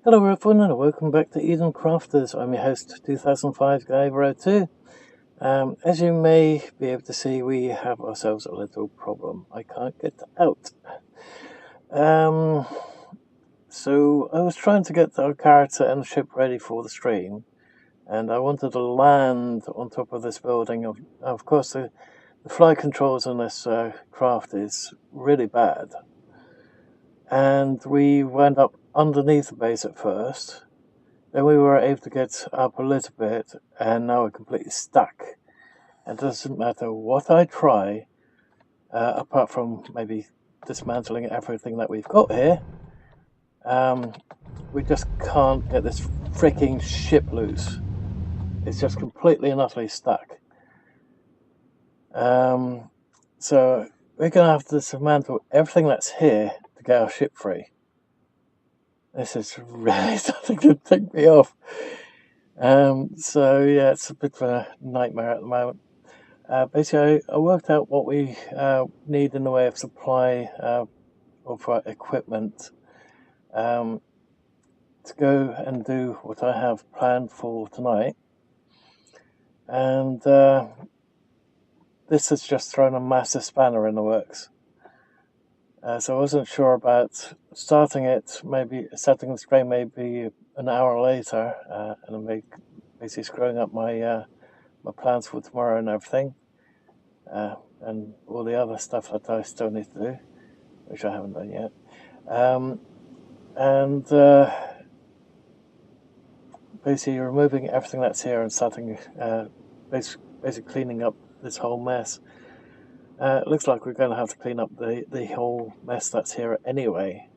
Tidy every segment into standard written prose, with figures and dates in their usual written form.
Hello everyone and welcome back to Eden Crafters. I'm your host 2005 Guy02. As you may be able to see, we have ourselves a little problem. I can't get out. So I was trying to get our character and ship ready for the stream, and I wanted to land on top of this building. Of course, the flight controls on this craft is really bad, and we went up underneath the base at first. Then we were able to get up a little bit, and now we're completely stuck. It doesn't matter what I try, apart from maybe dismantling everything that we've got here. We just can't get this freaking ship loose. It's just completely and utterly stuck. So we're going to have to dismantle everything that's here to get our ship free. This is really starting to tick me off. So yeah, it's a bit of a nightmare at the moment. Basically, I worked out what we need in the way of supply of equipment to go and do what I have planned for tonight. And this has just thrown a massive spanner in the works. So I wasn't sure about starting the stream maybe an hour later, and basically screwing up my plans for tomorrow and everything, and all the other stuff that I still need to do, which I haven't done yet. Basically removing everything that's here and starting basically cleaning up this whole mess. It looks like we're going to have to clean up the whole mess that's here anyway,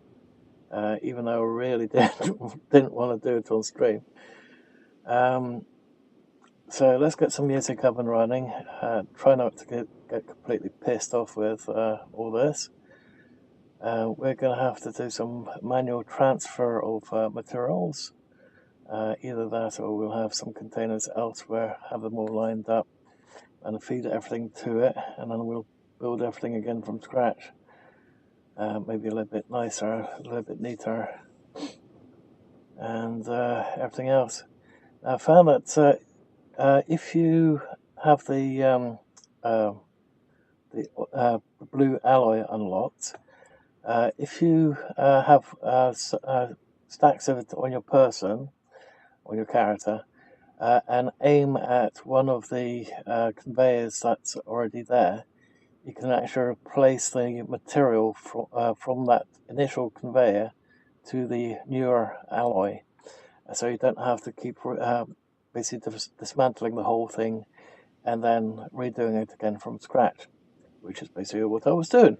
even though I really didn't want to do it on stream. So let's get some music up and running. Try not to get completely pissed off with all this. We're going to have to do some manual transfer of materials. Either that or we'll have some containers elsewhere, have them all lined up and feed everything to it, and then we'll build everything again from scratch. Maybe a little bit nicer, a little bit neater, and everything else. I found that if you have the blue alloy unlocked, if you have stacks of it on your person, on your character, and aim at one of the conveyors that's already there, you can actually replace the material from that initial conveyor to the newer alloy. So you don't have to keep basically dismantling the whole thing and then redoing it again from scratch, which is basically what I was doing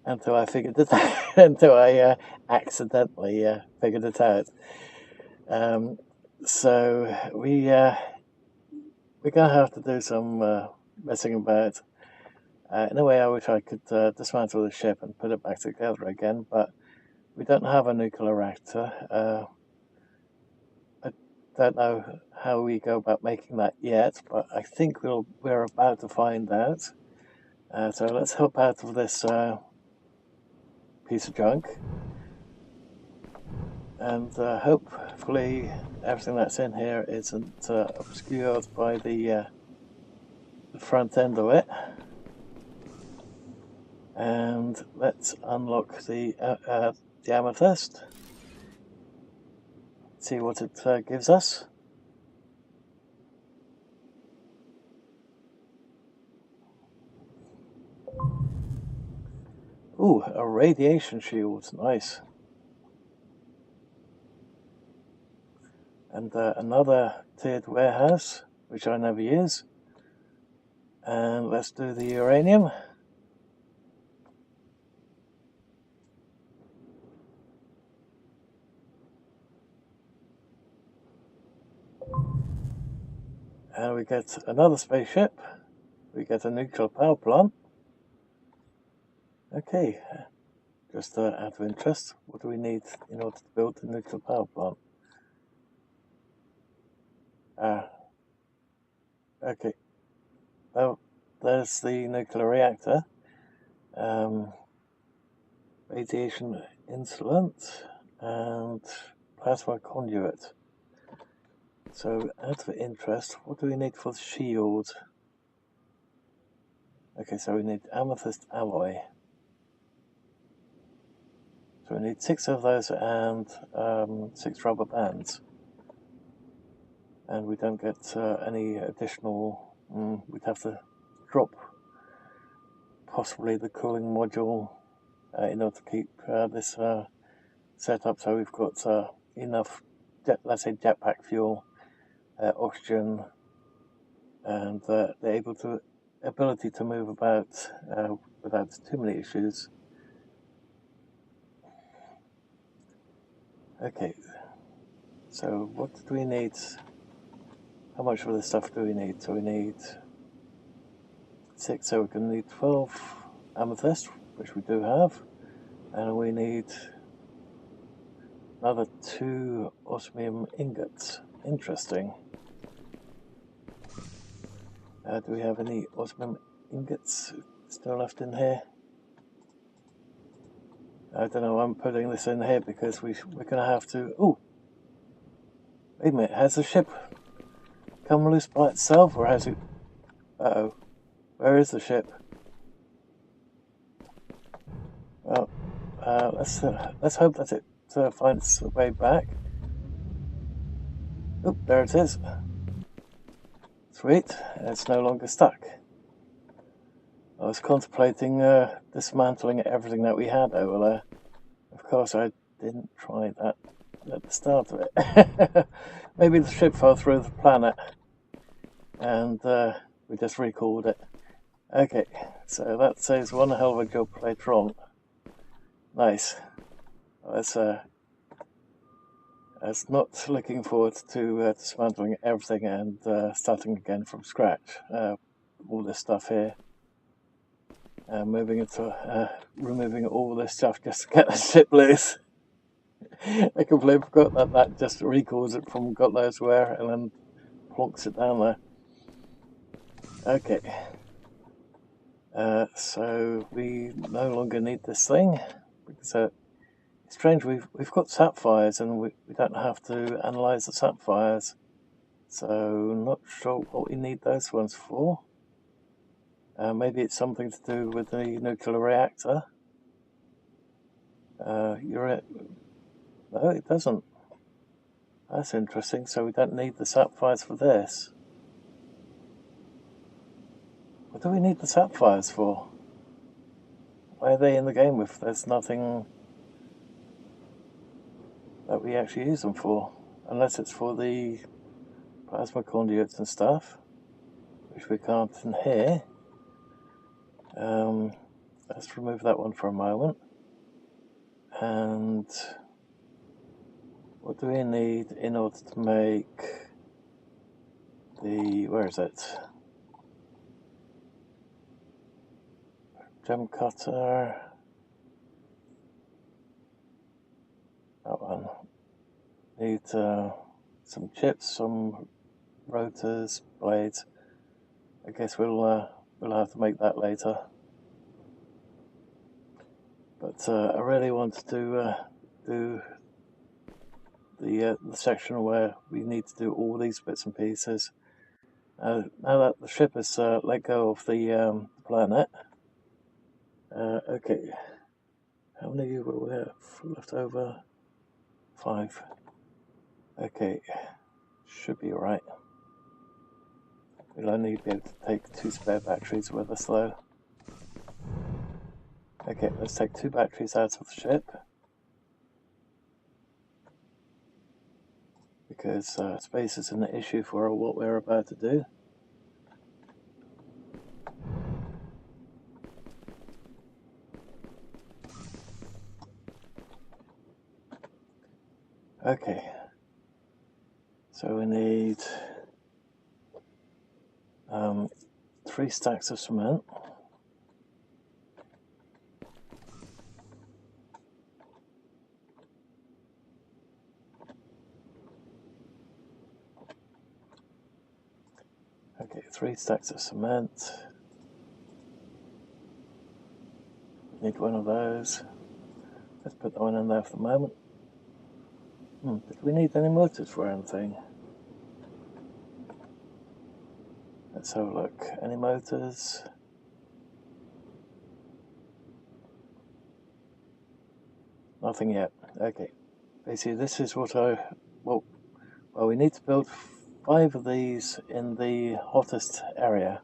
until I figured it out, until I accidentally figured it out. So we're gonna have to do some messing about. In a way, I wish I could dismantle the ship and put it back together again, but we don't have a nuclear reactor. I don't know how we go about making that yet, but I think we're about to find out. So let's help out of this piece of junk, and hopefully everything that's in here isn't obscured by the front end of it. And let's unlock the amethyst, see what it gives us. Ooh, a radiation shield, nice. And another tiered warehouse, which I never use. And let's do the uranium. And we get another spaceship. We get a nuclear power plant. Okay, just out of interest, what do we need in order to build the nuclear power plant? Okay. Well, there's the nuclear reactor. Radiation insulate and plasma conduit. So, out of interest, what do we need for the shield? Okay, so we need amethyst alloy. So we need 6 of those and 6 rubber bands. And we don't get any additional. We'd have to drop possibly the cooling module in order to keep this set up. So we've got enough, let's say, jetpack fuel, oxygen, and the ability to move about without too many issues. Okay, so what do we need? How much of this stuff do we need? So we need 6, so we're going to need 12 amethyst, which we do have, and we need another 2 osmium ingots. Interesting. Do we have any osmium ingots still left in here? I don't know, I'm putting this in here because we're going to have to... Oh! Wait a minute, has the ship come loose by itself, or has it... Uh-oh. Where is the ship? Well, let's hope that it finds its way back. Oh, there it is. Sweet, it's no longer stuck. I was contemplating dismantling everything that we had over there. Of course, I didn't try that at the start of it. Maybe the ship fell through the planet and we just recalled it. Okay, so that saves one hell of a job later on. Nice. That's not looking forward to dismantling everything and starting again from scratch. All this stuff here. Moving into removing all this stuff just to get the ship loose. I completely forgot that just recalls it from God knows where and then plonks it down there. Okay. So we no longer need this thing because it's strange. We've got sapphires and we don't have to analyze the sapphires. So not sure what we need those ones for. Maybe it's something to do with the nuclear reactor. No, it doesn't. That's interesting. So we don't need the sapphires for this. What do we need the sapphires for? Why are they in the game if there's nothing that we actually use them for? Unless it's for the plasma conduits and stuff, which we can't in here. Let's remove that one for a moment. And what do we need in order to make the, where is it? Gem cutter. That one. Need some chips, some rotors, blades. I guess we'll have to make that later. But I really want to do the section where we need to do all these bits and pieces. Now that the ship has let go of the planet. Okay, how many will we have left over? 5. Okay, should be alright. We'll only be able to take 2 spare batteries with us though. Okay, let's take 2 batteries out of the ship. Because space is an issue for what we're about to do. Okay, so we need 3 stacks of cement. Okay, 3 stacks of cement. Need one of those. Let's put that one in there for the moment. Did we need any motors for anything? Let's have a look. Any motors? Nothing yet. Okay. Basically, this is what well, we need to build 5 of these in the hottest area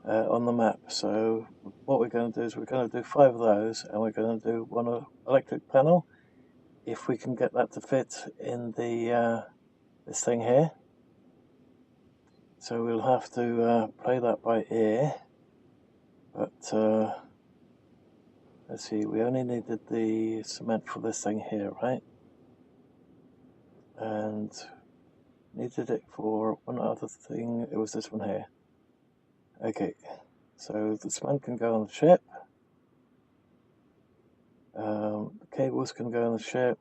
on the map. So what we're going to do is we're going to do 5 of those, and we're going to do 1 electric panel, if we can get that to fit in the this thing here. So we'll have to play that by ear. But let's see, we only needed the cement for this thing here, right? And needed it for one other thing. It was this one here. Okay, so the cement can go on the ship. The cables can go on the ship,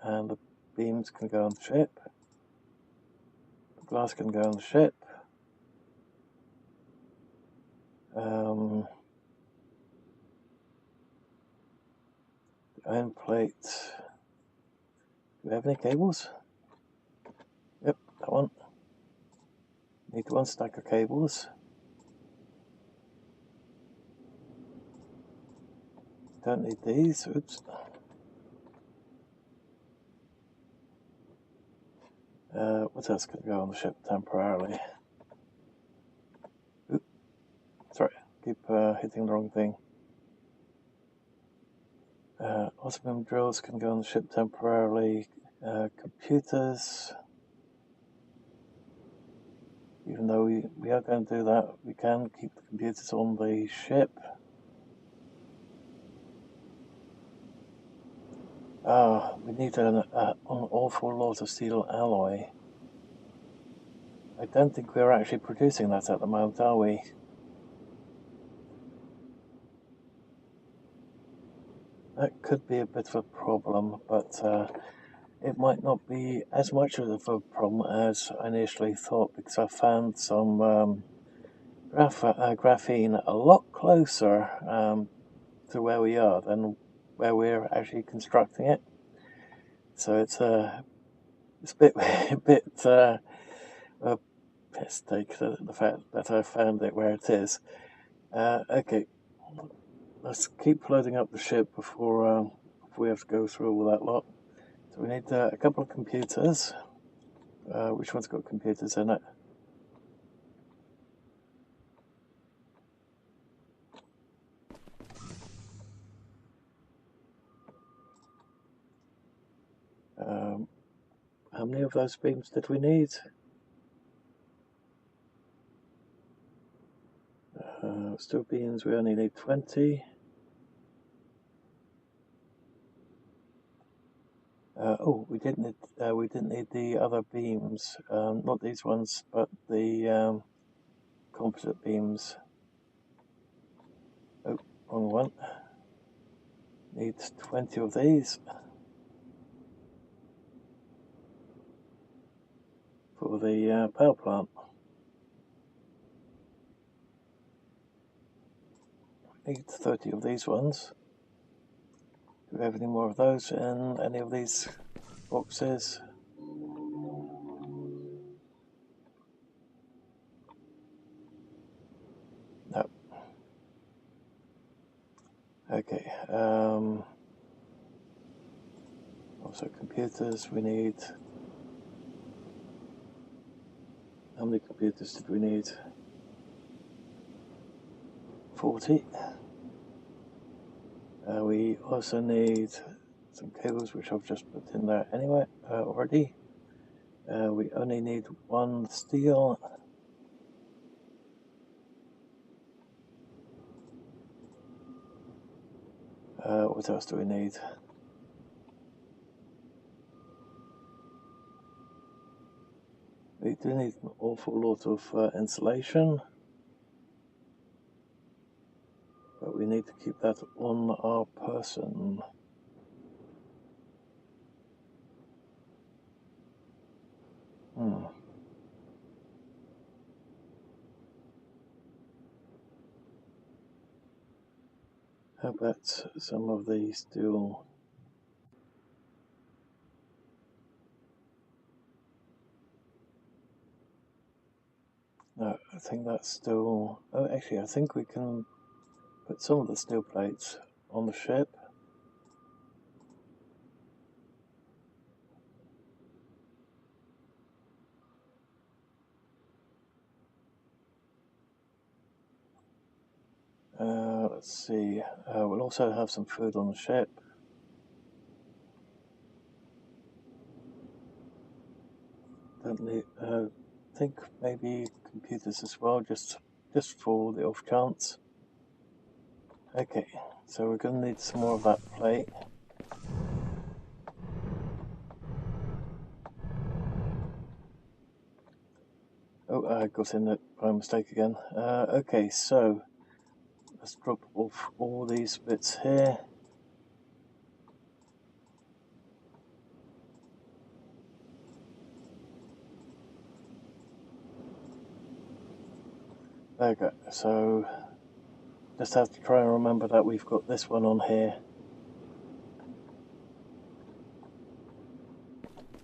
and the beams can go on the ship. The glass can go on the ship. The iron plate. Do we have any cables? Yep, that one. Need 1 stack of cables. Don't need these. Oops. What else can go on the ship temporarily? Oop. Sorry, keep hitting the wrong thing. Osmium drills can go on the ship temporarily. Computers. Even though we are going to do that, we can keep the computers on the ship. We need an awful lot of steel alloy. I don't think we're actually producing that at the moment, are we? That could be a bit of a problem, but it might not be as much of a problem as I initially thought, because I found some graphene a lot closer to where we are than where we're actually constructing it. So it's a bit a piss take, the fact that I found it where it is. Okay, let's keep loading up the ship before we have to go through all that lot. So we need a couple of computers. Which one's got computers in it? How many of those beams did we need? Steel beams, we only need 20. We didn't need the other beams, not these ones, but the composite beams. Oh, wrong one. Need 20 of these for the power plant. Need 30 of these ones. Do we have any more of those in any of these boxes? No. Okay. Also computers, we need... How many computers did we need? 40. We also need some cables, which I've just put in there anyway already. We only need 1 steel. What else do we need? We do need an awful lot of insulation, but we need to keep that on our person. How about some of the steel? No, I think that's still... Oh, actually, I think we can put some of the steel plates on the ship. Let's see. We'll also have some food on the ship. Don't need... think maybe computers as well, just for the off chance. Okay, so we're going to need some more of that plate. Oh, I got in it by mistake again. Okay, so let's drop off all these bits here. There we go. So just have to try and remember that we've got this one on here.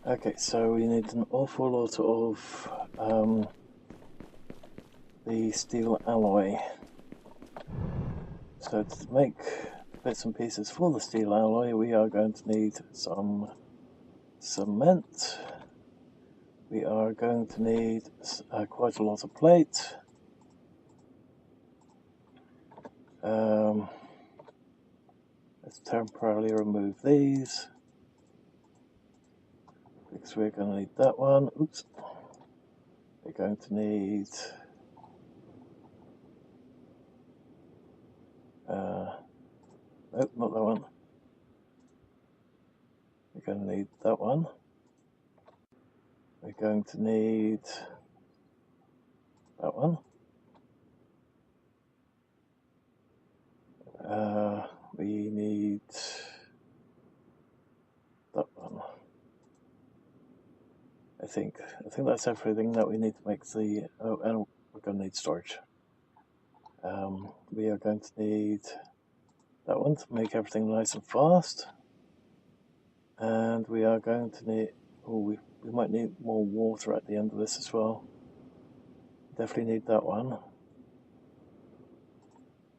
Okay, so we need an awful lot of the steel alloy. So to make bits and pieces for the steel alloy, we are going to need some cement. We are going to need quite a lot of plate. Let's temporarily remove these because we're going to need that one. Oops. We're going to need nope, not that one. We're going to need that one. We're going to need that one. We need that one. I think that's everything that we need to make the. Oh, and we're going to need storage. We are going to need that one to make everything nice and fast, and we are going to need. Oh, we might need more water at the end of this as well. Definitely need that one.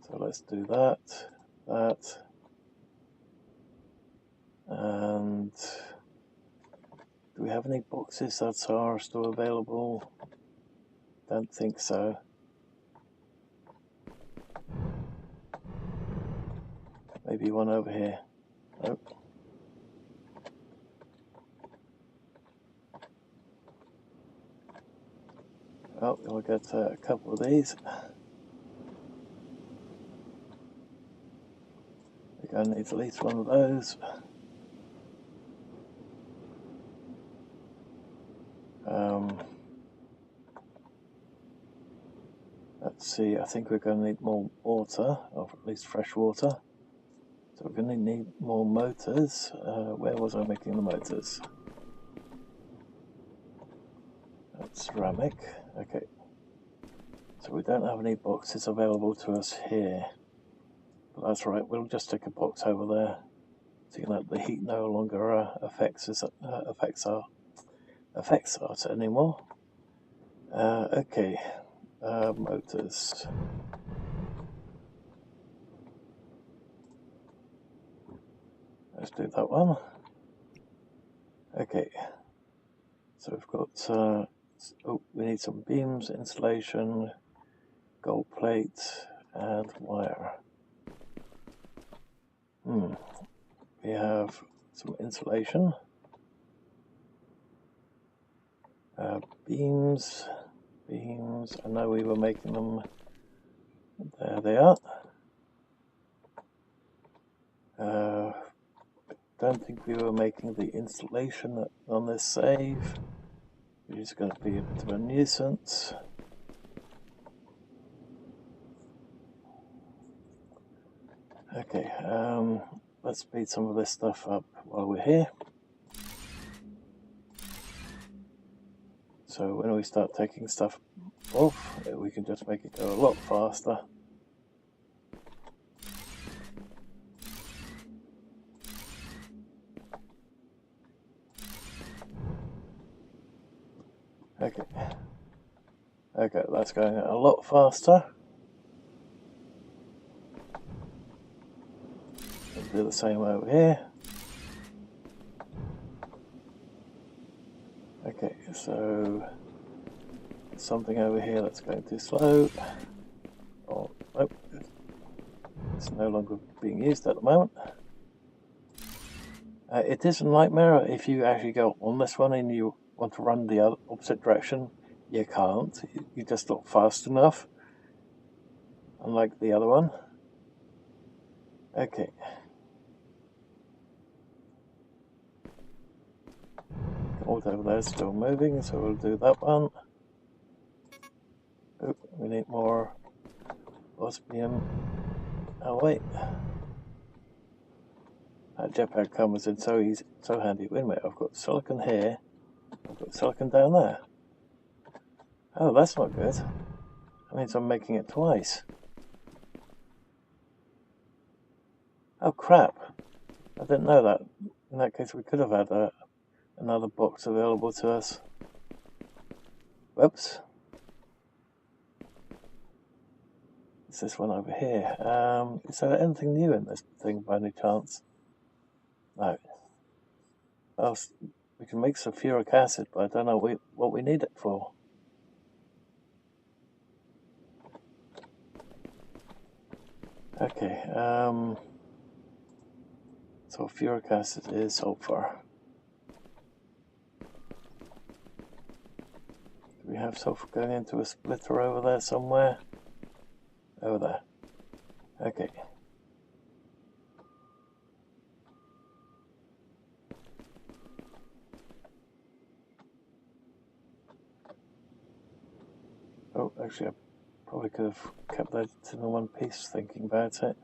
So let's do that, and do we have any boxes that are still available? Don't think so. Maybe one over here. Nope. Well, we'll get a couple of these. We're going to need at least one of those. Let's see, I think we're going to need more water, or at least fresh water. So we're going to need more motors. Where was I making the motors? That's ceramic. Okay. So we don't have any boxes available to us here. But that's right, we'll just stick a box over there. So that the heat no longer affects us anymore. Okay. Motors. Let's do that one. Okay. So we've got, we need some beams, insulation, gold plate, and wire. We have some insulation, beams. I know we were making them. There they are. Don't think we were making the installation on this save, which is going to be a bit of a nuisance. Okay, let's speed some of this stuff up while we're here. So when we start taking stuff off, we can just make it go a lot faster. Okay. Okay, that's going a lot faster. We'll do the same over here. Okay, so something over here that's going too slow. Oh, nope, it's no longer being used at the moment. It is a nightmare if you actually go on this one and you want to run the opposite direction. You can't. You just not fast enough, unlike the other one. Okay. All over there is still moving, so we'll do that one. Oh, we need more osmium. Oh wait. That jetpack comes in so easy, so handy. Wait a minute, I've got silicon here. I've got silicon down there. Oh, that's not good. That means I'm making it twice. Oh crap. I didn't know that. In that case, we could have had another box available to us. Whoops. It's this one over here. Is there anything new in this thing by any chance? No. Oh, we can make sulfuric acid, but I don't know what we need it for. Okay, sulfuric acid is sulfur. Do we have sulfur going into a splitter over there somewhere? Over there. Okay. Oh, actually, I probably could have kept that in one piece thinking about it.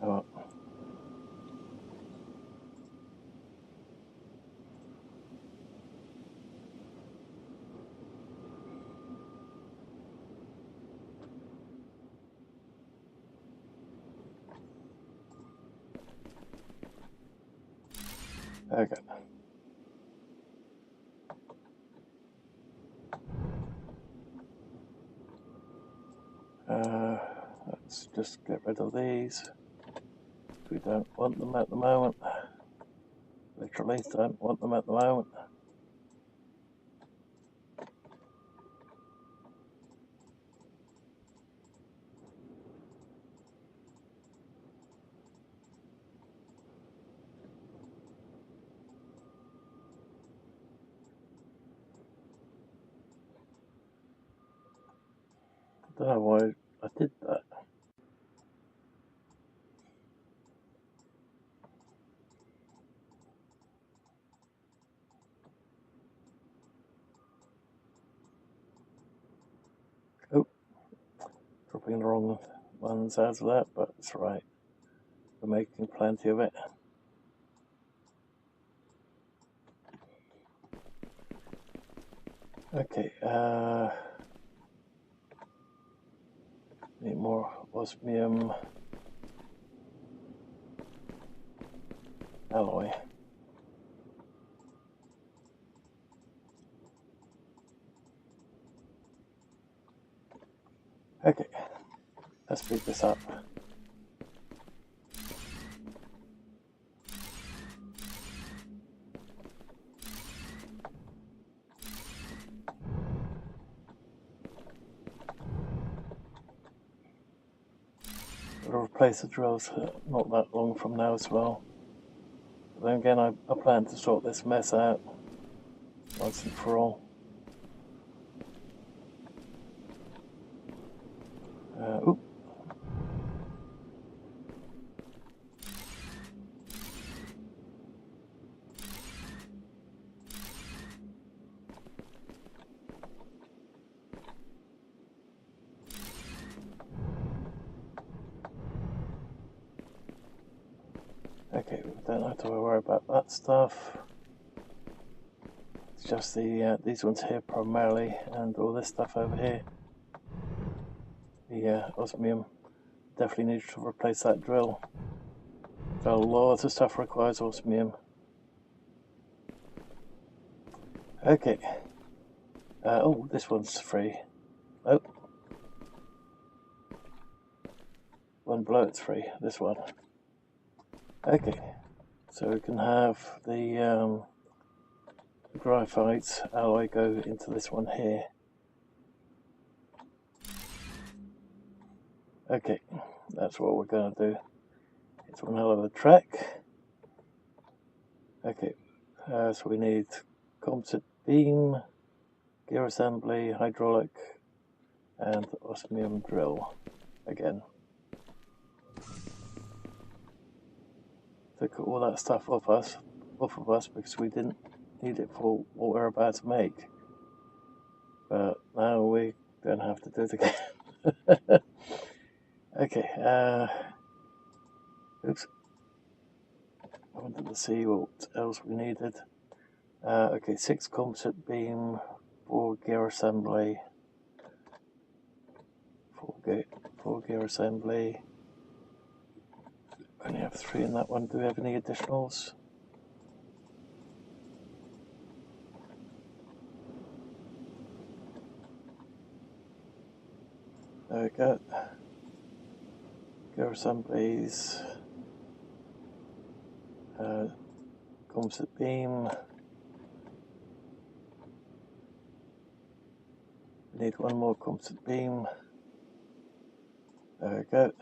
Oh. Okay. Let's just get rid of these. We don't want them at the moment. Literally don't want them at the moment. I don't know why I did that. Oh, dropping the wrong ones out of that, but it's right. We're making plenty of it. Okay, need more osmium alloy. Okay, let's speed this up. We'll replace the drills not that long from now as well. But then again, I plan to sort this mess out once and for all. Oop. Okay, we don't have to worry about that stuff. It's just these ones here primarily, and all this stuff over here. The osmium definitely needs to replace that drill. A lot of stuff requires osmium. Okay, Oh, this one's free. Oh. One below it's free, this one. Okay, so we can have the graphite alloy go into this one here. Okay, that's what we're going to do. It's one hell of a trek. Okay, so we need composite beam, gear assembly, hydraulic, and osmium drill again. Took all that stuff off of us because we didn't need it for what we're about to make. But now we don't have to do it again. Okay, oops. I wanted to see what else we needed. Okay, 6 composite beam, 4 gear assembly, 4 gear assembly. Only have 3 in that one. Do we have any additionals? There we go. Gear assemblies. Composite beam. We need 1 more composite beam. There we go.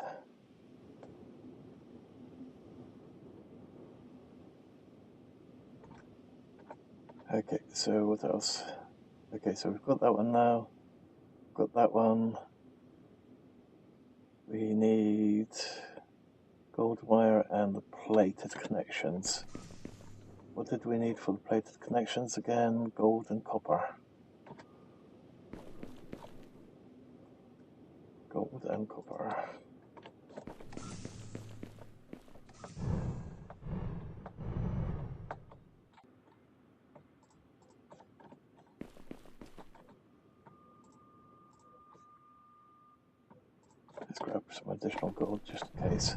Okay, so what else? Okay, so we've got that one now. Got that one. We need gold wire and the plated connections. What did we need for the plated connections again? Gold and copper. Gold and copper. Let's grab some additional gold just in case.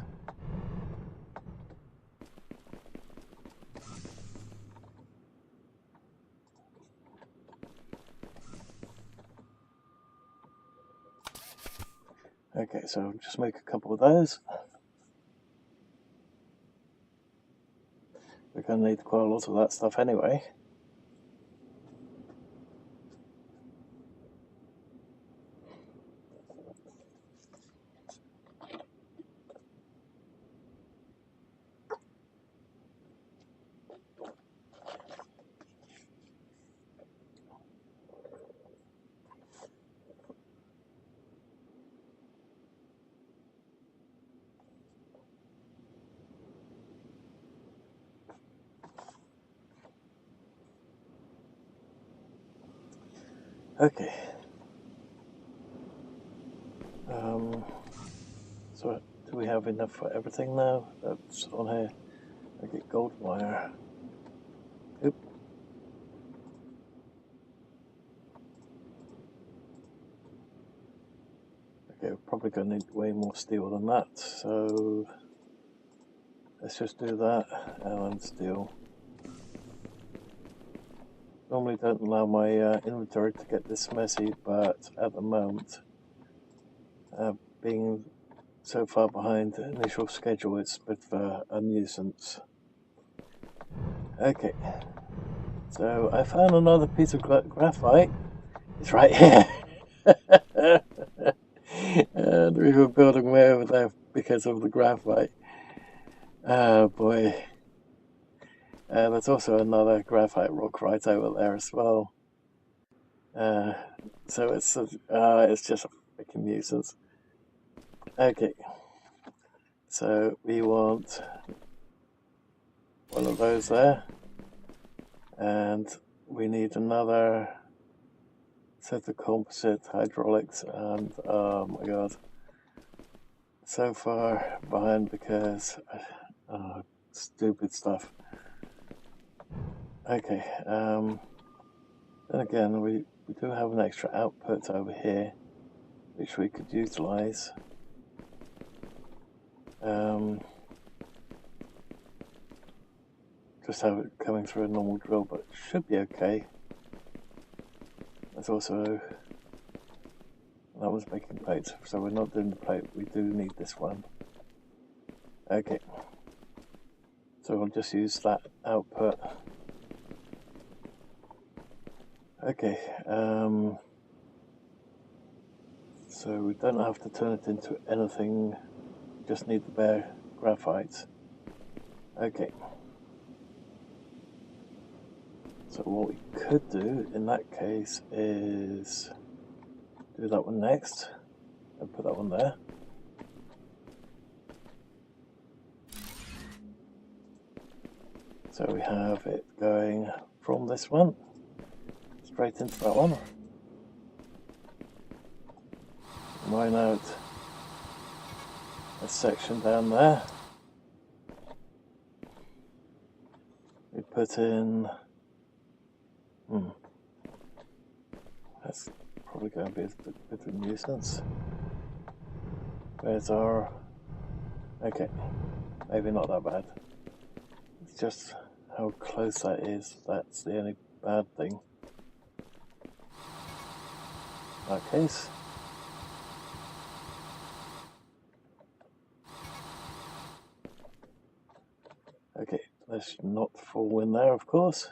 Okay, so just make a couple of those. We're going to need quite a lot of that stuff anyway. Okay. So do we have enough for everything now? That's on here. Okay, gold wire. Oop. Okay, we're probably going to need way more steel than that, so let's just do that and steel. Normally don't allow my inventory to get this messy, but at the moment, being so far behind the initial schedule, it's a bit of a nuisance. Okay, so I found another piece of graphite. It's right here. And we were building way over there because of the graphite. Oh boy. There's also another graphite rock right over there as well. So it's just a freaking nuisance. Okay. So we want one of those there. And we need another set of composite hydraulics, and oh my god, so far behind because stupid stuff. Okay, then again we do have an extra output over here which we could utilize. Just have it coming through a normal drill, but it should be okay. That's also, that was making plates, so we're not doing the plate, we do need this one. Okay, so we'll just use that output. Okay, so we don't have to turn it into anything, just need the bare graphite. Okay. So what we could do in that case is do that one next and put that one there. So we have it going from this one straight into that one. Mine out a section down there. We put in, that's probably going to be a bit of a nuisance. Where's our, okay, maybe not that bad. It's just how close that is, that's the only bad thing. In that case. Okay, let's not fall in there, of course.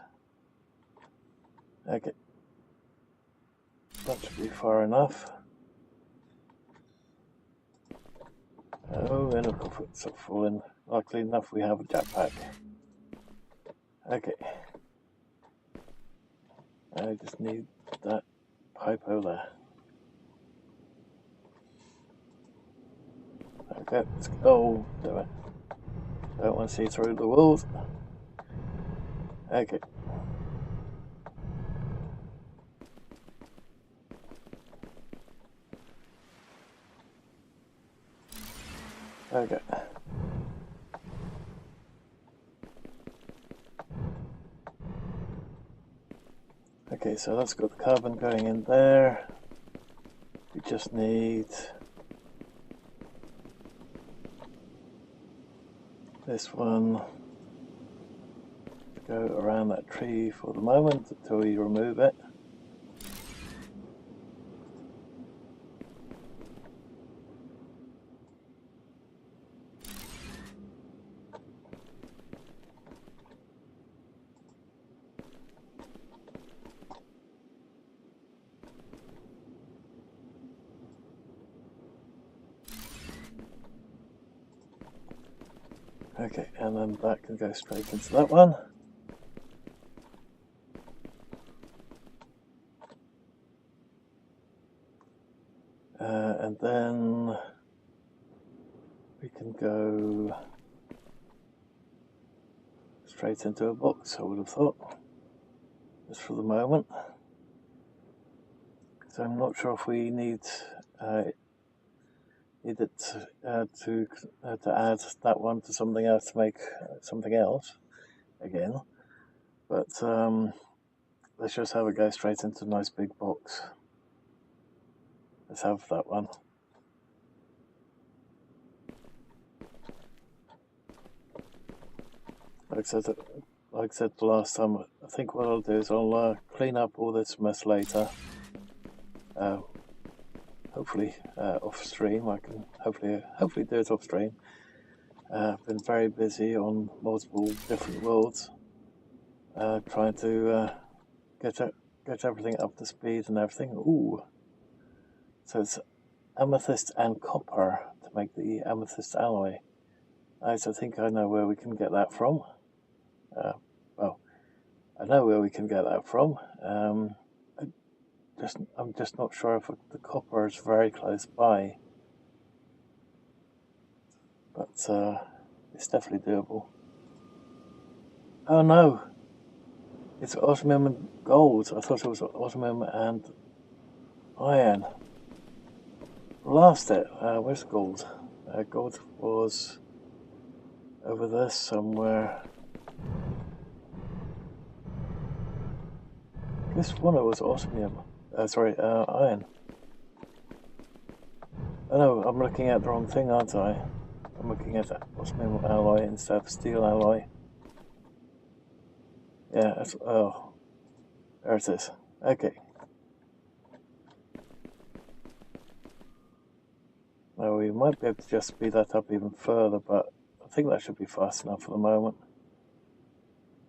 Okay, that should be far enough. Oh, and of course it's falling. Luckily enough, we have a jetpack. Okay, I just need that pipe over there. Okay, let's go. Do it. Don't want to see through the walls. Okay. Okay. Okay, so that's got the carbon going in there. We just need this one to go around that tree for the moment until we remove it. Okay, and then that can go straight into that one. And then we can go straight into a box, I would have thought, just for the moment. So I'm not sure if we need it to add that one to something else to make something else again, but let's just have it go straight into a nice big box. Let's have that one. Like I said the last time, I think what I'll do is I'll clean up all this mess later. Hopefully off stream. I can hopefully do it off stream. I've been very busy on multiple different worlds, trying to get everything up to speed and everything. Ooh, so it's amethyst and copper to make the amethyst alloy. I think I know where we can get that from. Well, I know where we can get that from. I'm just not sure if the copper is very close by, but it's definitely doable. Oh no, it's osmium and gold. I thought it was osmium and iron. Lost it. Where's gold? Gold was over there somewhere. This one was osmium. Sorry, iron. Oh no, I'm looking at the wrong thing, aren't I? I'm looking at osmium alloy instead of steel alloy. Yeah, that's, oh, there it is. Okay. Now we might be able to just speed that up even further, but I think that should be fast enough for the moment.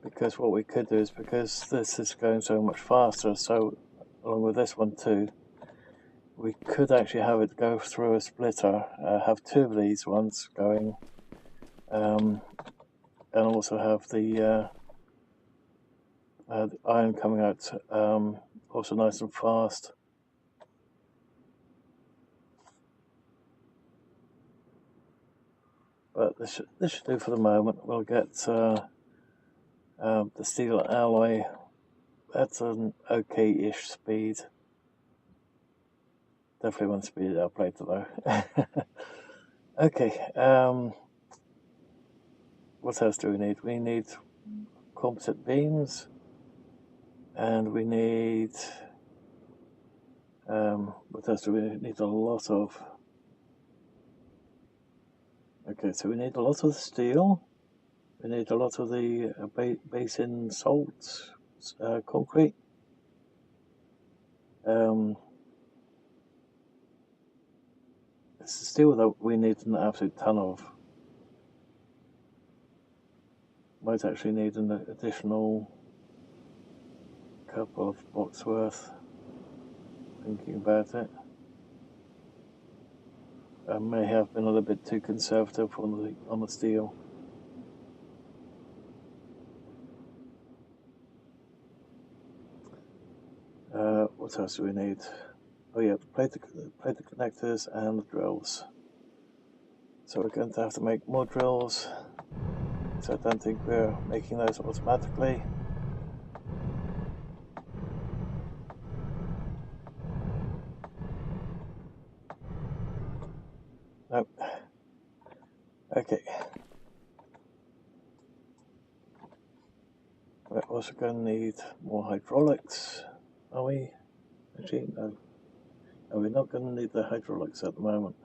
Because what we could do is, because this is going so much faster, so along with this one too, we could actually have it go through a splitter, have two of these ones going, and also have the iron coming out also nice and fast. But this should do for the moment. We'll get the steel alloy. That's an okay-ish speed. Definitely want to speed it up later though. Okay. What else do we need? We need composite beams, and we need what else do we need? Need a lot of. Okay, so we need a lot of the steel. We need a lot of the base in salt, concrete. It's the steel that we need an absolute ton of. Might actually need an additional couple of blocks worth. Thinking about it, I may have been a little bit too conservative on the steel. What else do we need? Oh yeah, the plate connectors and the drills. So we're going to have to make more drills. So I don't think we're making those automatically. Nope. Okay. We're also going to need more hydraulics. Are we? Actually, no. No, we're not going to need the hydraulics at the moment.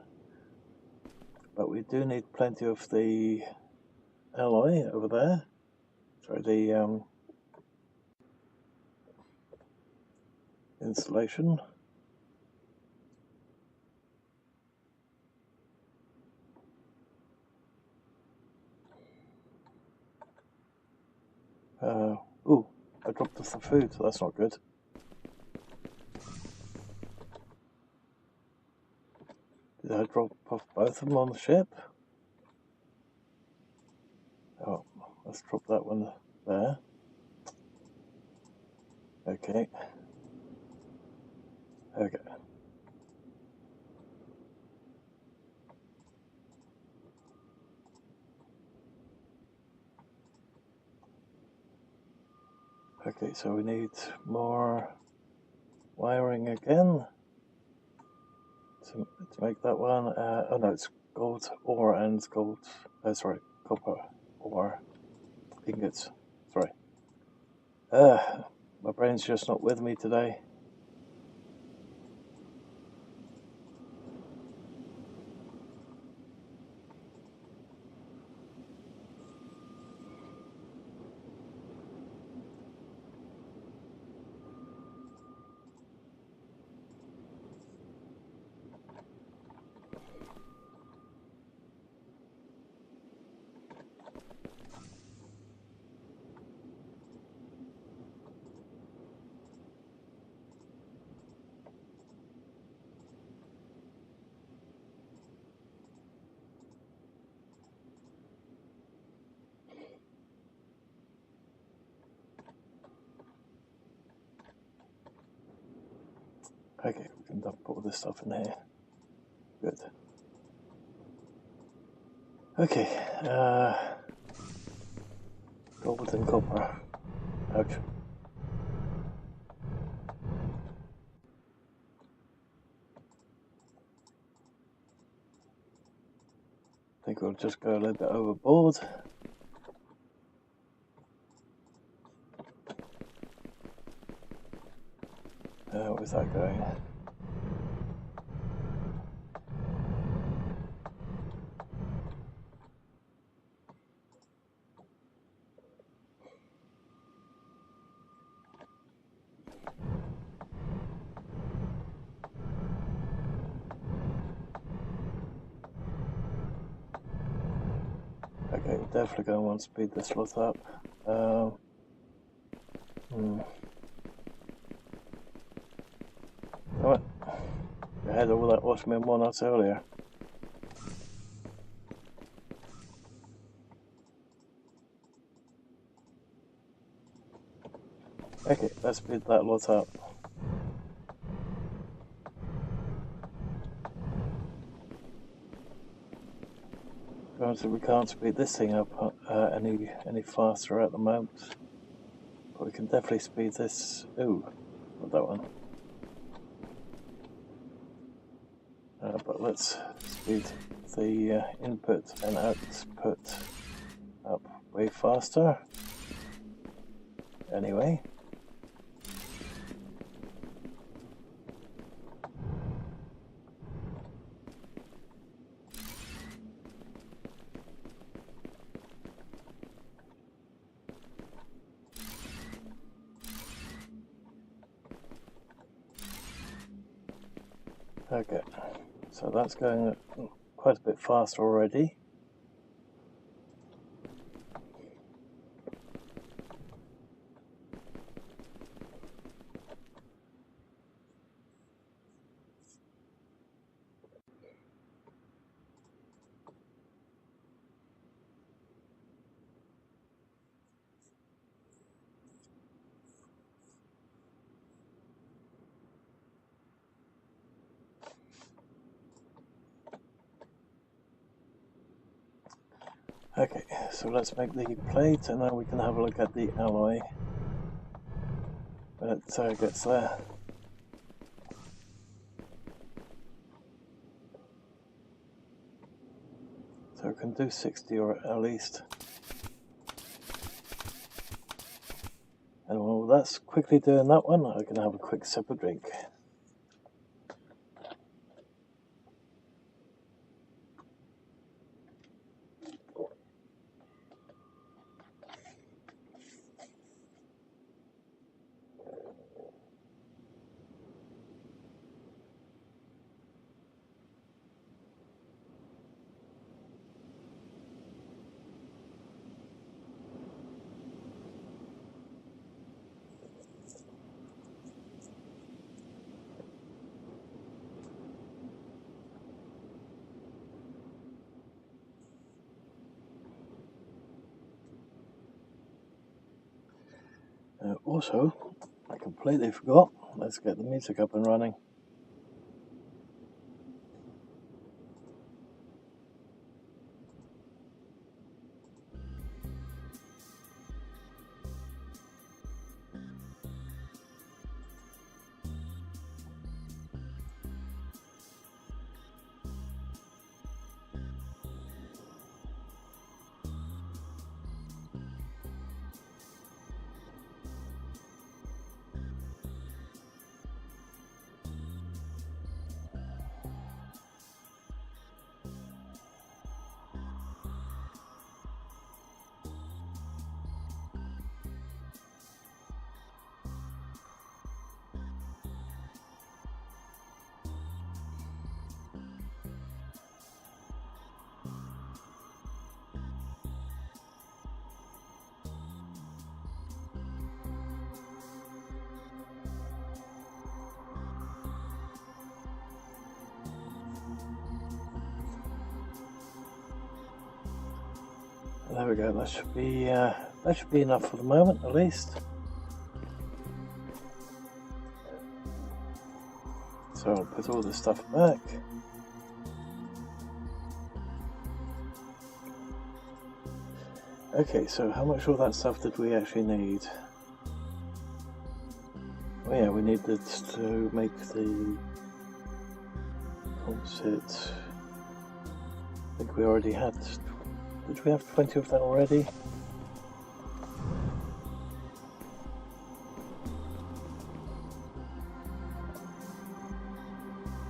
But we do need plenty of the alloy over there. Sorry, the insulation. Ooh, I dropped off the food, so that's not good. Did I drop off both of them on the ship? Oh, let's drop that one there. Okay. Okay. Okay, so we need more wiring again to make that one. Oh no, it's gold ore and gold. Sorry, copper ore ingots. Sorry. My brain's just not with me today. Okay, we can dump all this stuff in here. Good. Okay, gold and copper. Ouch. I think we'll just go a little bit overboard. Where's that going? definitely going to want to speed this lot up. Alright, I had all that Uranium 1 out earlier. Okay, let's speed that lot up. Granted, we can't speed this thing up any faster at the moment, but we can definitely speed this. Ooh, not that one. But let's speed the input and output up way faster. Anyway. Okay, so that's going quite a bit faster already. Okay, so let's make the plate and then we can have a look at the alloy when it gets there. So we can do 60 or at least. And while that's quickly doing that one, I can have a quick sip of drink. Also, I completely forgot, let's get the music up and running. There we go, that should be enough for the moment at least. So I'll put all this stuff back. Okay, so how much of that stuff did we actually need? Oh yeah, we needed to make the composite. I think we already had. Did we have 20 of that already?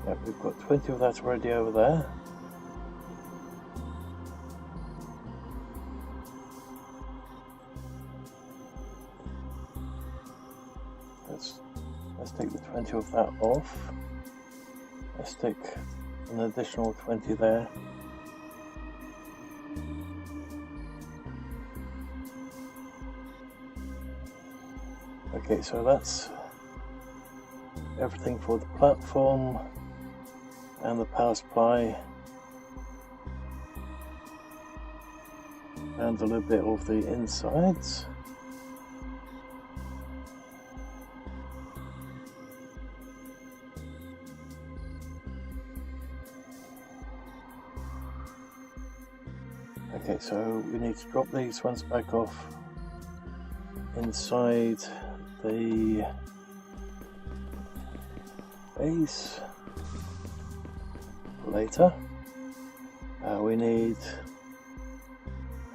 Yep, we've got 20 of that already over there. Let's take the 20 of that off. Let's take an additional 20 there. Okay, so that's everything for the platform and the power supply and a little bit of the insides. Okay, so we need to drop these ones back off inside the base later. We need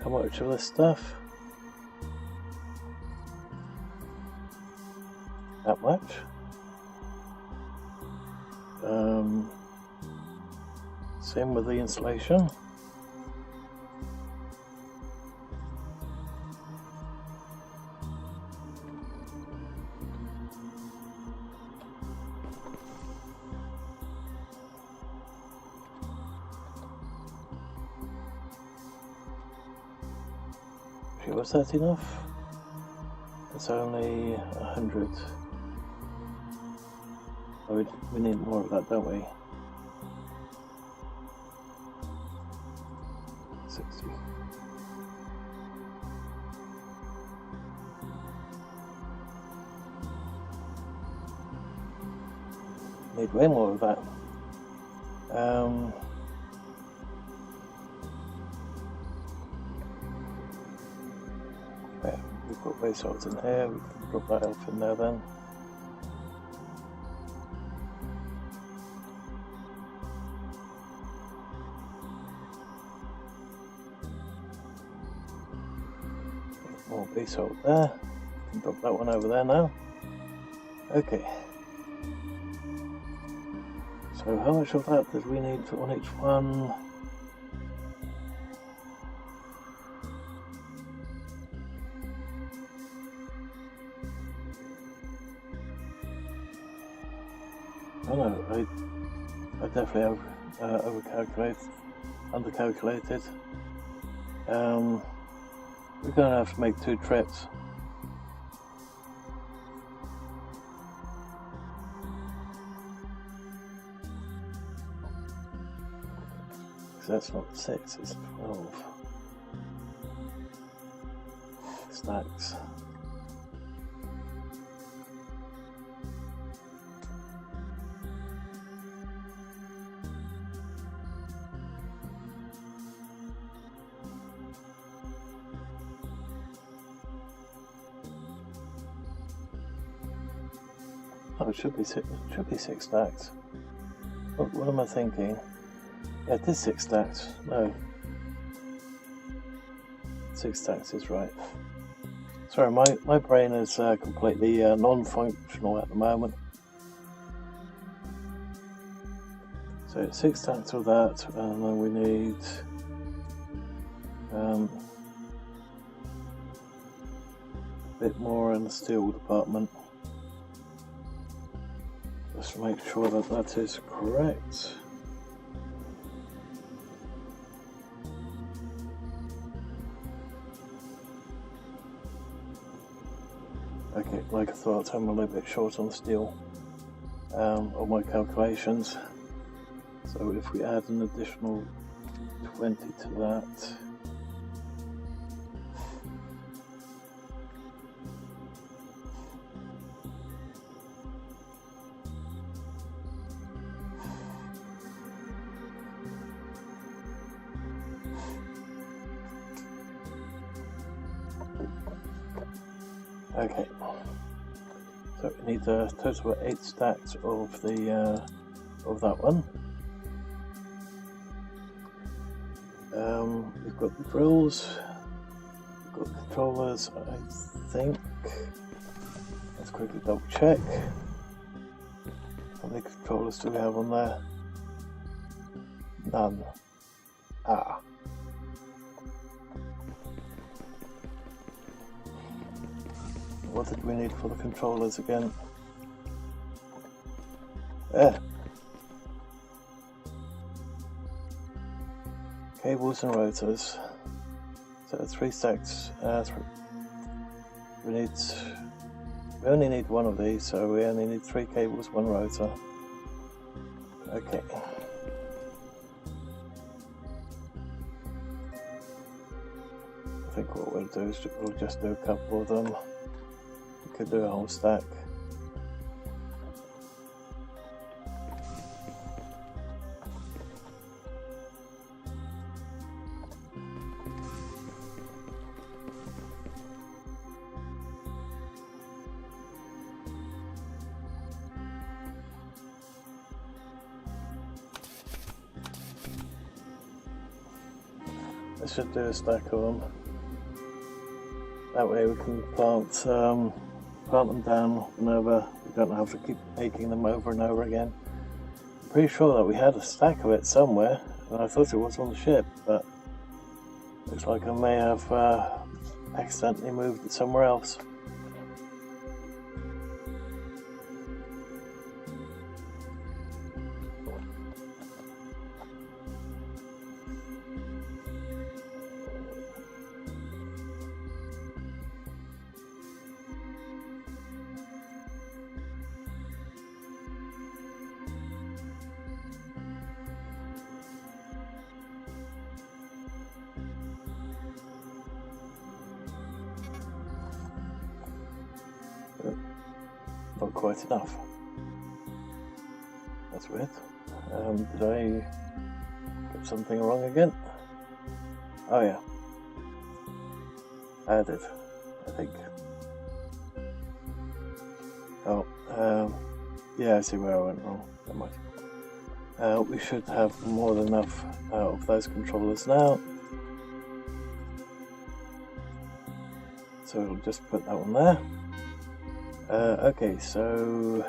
how much of this stuff? That much. Same with the insulation. Was that enough? It's only 100. Oh, we need more of that, don't we? 60. Need way more of that. We've got base salts in here, we can drop that elf in there then. More base salt there, we can drop that one over there now. Okay. So how much of that did we need on each one? Oh no, I definitely undercalculated. We're going to have to make 2 trips. Because that's not 6, it's 12 stacks. Oh, it should be 6 stacks. What am I thinking? Yeah, it is 6 stacks. No. 6 stacks is right. Sorry, my brain is completely non-functional at the moment. So it's 6 stacks of that, and then we need a bit more in the steel department. Just to make sure that that is correct. Okay, like I thought, I'm a little bit short on steel on my calculations. So if we add an additional 20 to that, okay, so we need a total of 8 stacks of the of that one. We've got the drills, we've got controllers, I think. Let's quickly double check. How many controllers do we have on there? None. Ah. What did we need for the controllers again? There. Cables and rotors. So 3 stacks. We need We only need one of these, so we only need 3 cables, 1 rotor. Okay. I think what we'll do is we'll just do a couple of them. We could do a whole stack. I should do a stack of them. That way we can plant them down whenever we don't have to keep making them over and over again. I'm pretty sure that we had a stack of it somewhere, and I thought it was on the ship, but looks like I may have accidentally moved it somewhere else. Not quite enough. That's weird. Did I get something wrong again? Oh yeah. I did, I think. Oh, yeah, I see where I went wrong. Never mind. We should have more than enough of those controllers now. So we'll just put that one there. Okay, so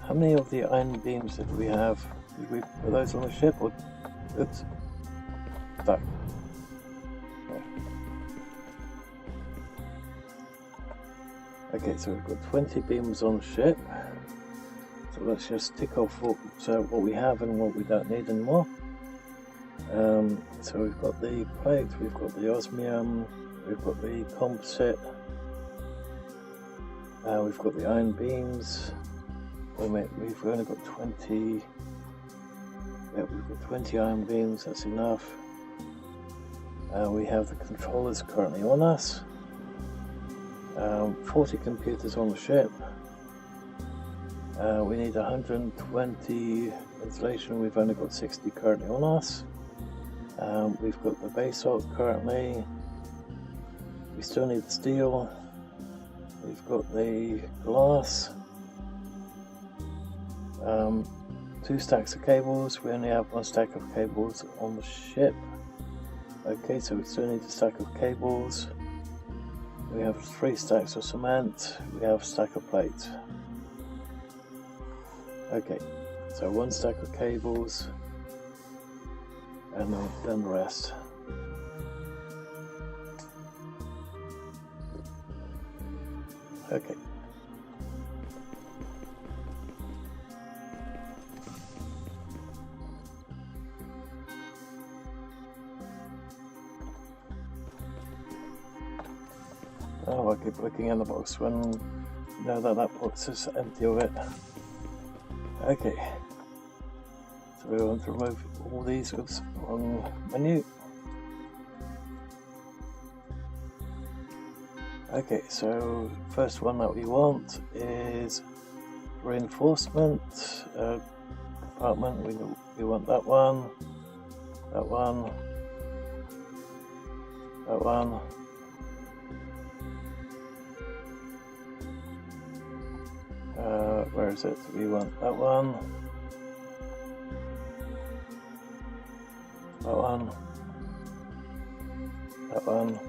how many of the iron beams did we have? Did we put those on the ship or oops? Stuck. Okay, so we've got 20 beams on the ship. So let's just tick off what we have and what we don't need anymore. So we've got the plate, we've got the osmium, we've got the composite. We've got the iron beams. We've only got 20. Yeah, we've got 20 iron beams. That's enough. We have the controllers currently on us. 40 computers on the ship. We need 120 insulation. We've only got 60 currently on us. We've got the basalt currently. We still need the steel. We've got the glass, 2 stacks of cables. We only have 1 stack of cables on the ship. Okay, so we still need a stack of cables. We have 3 stacks of cement. We have a stack of plate. Okay, so 1 stack of cables, and then the rest. Okay. Oh, I keep looking in the box when you know that box is empty of it. Okay. So we want to remove all these with on menu. Okay, so first one that we want is reinforcement compartment. We want that one, that one, that one. Where is it? We want that one, that one, that one.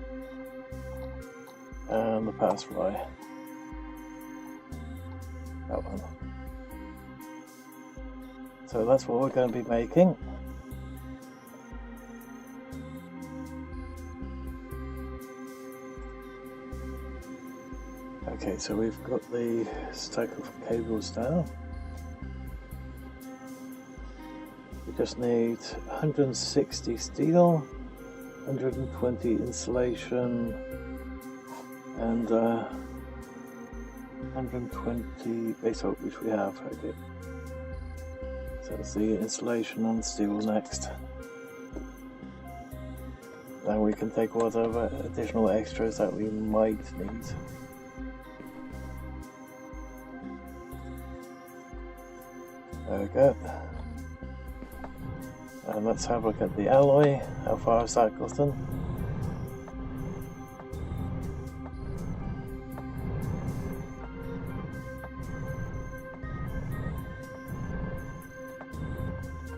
And the power supply. That one. So that's what we're going to be making. Okay, so we've got the stack of cables now. We just need 160 steel, 120 insulation, and 120 base hope, which we have. Okay. So that's the insulation and steel next. Then we can take whatever additional extras that we might need. There we go. And let's have a look at the alloy. How far has that gotten?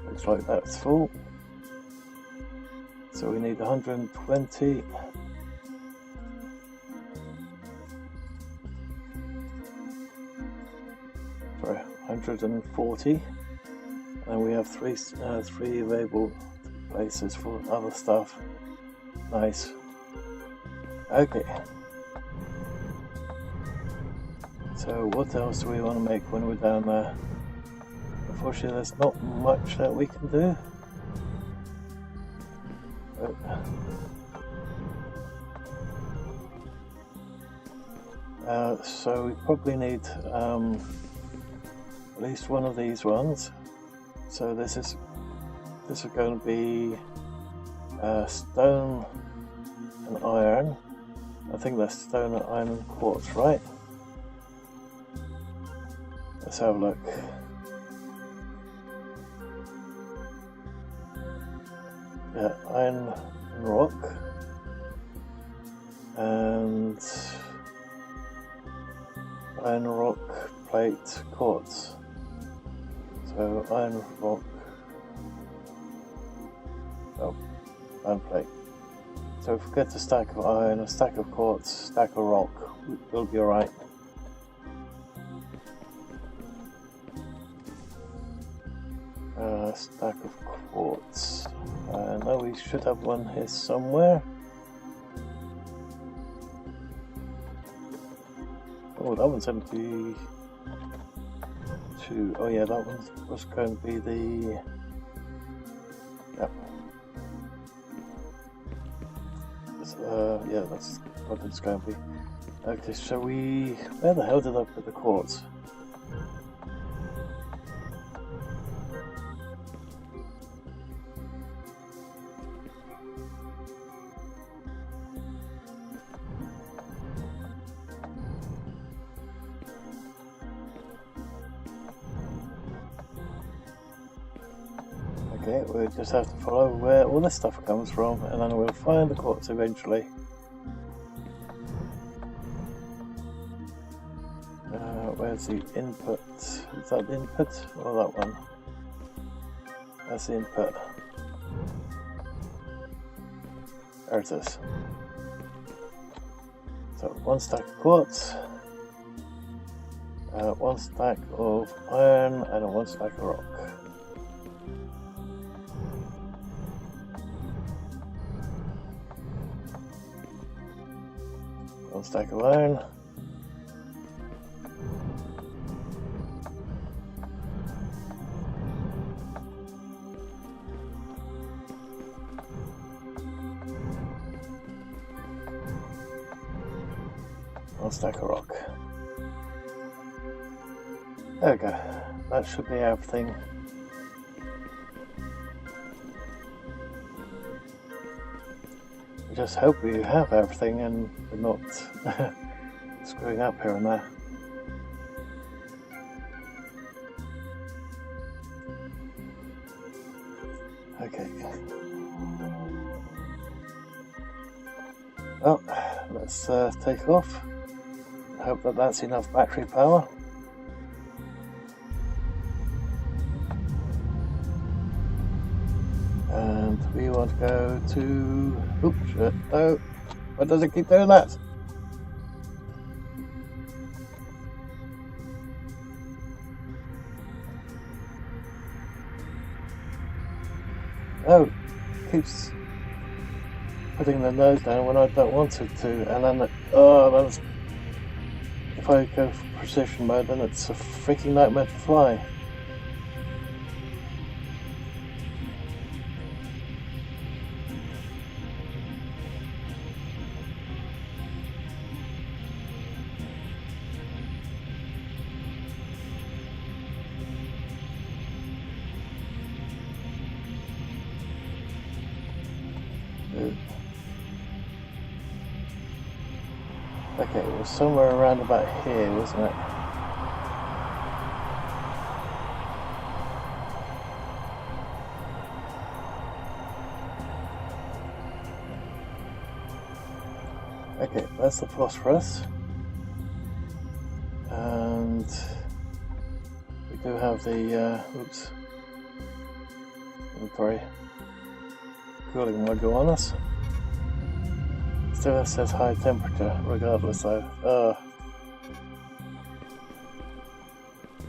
Looks like that's full. So we need 120. Sorry, 140. And we have three available places for other stuff. Nice. Okay. So what else do we want to make when we're down there? Unfortunately, there's not much that we can do. So we probably need at least one of these ones. So this is going to be stone and iron. I think that's stone and iron and quartz, right? Let's have a look. Yeah, iron and rock and iron rock plate quartz. So iron rock, oh, iron plate. So if we get a stack of iron, a stack of quartz, stack of rock, we'll be alright. Stack of quartz. Now we should have one here somewhere. Oh, that one's empty. Oh yeah, that one was going to be the... Yep. Yeah, that's what it's going to be. Okay, so where the hell did I put the quartz? Okay, we'll just have to follow where all this stuff comes from, and then we'll find the quartz eventually. Where's the input? Is that the input or that one? That's the input. There it is. So one stack of quartz, one stack of iron, and one stack of rock. One stack of iron. One stack of rock. There we go. That should be everything. I just hope we have everything and we're not screwing up here and there. Okay. Well, let's take off. I hope that that's enough battery power. And we want to go to... Oops, shit, no. Why does it keep doing that? Oh, it keeps putting the nose down when I don't want it to, and then that's, if I go for precision mode, then it's a freaking nightmare to fly. Okay, it was somewhere around about here, wasn't it? Okay, that's the phosphorus. And we do have the, oops, inventory cooling module on us. Still says high temperature, regardless though.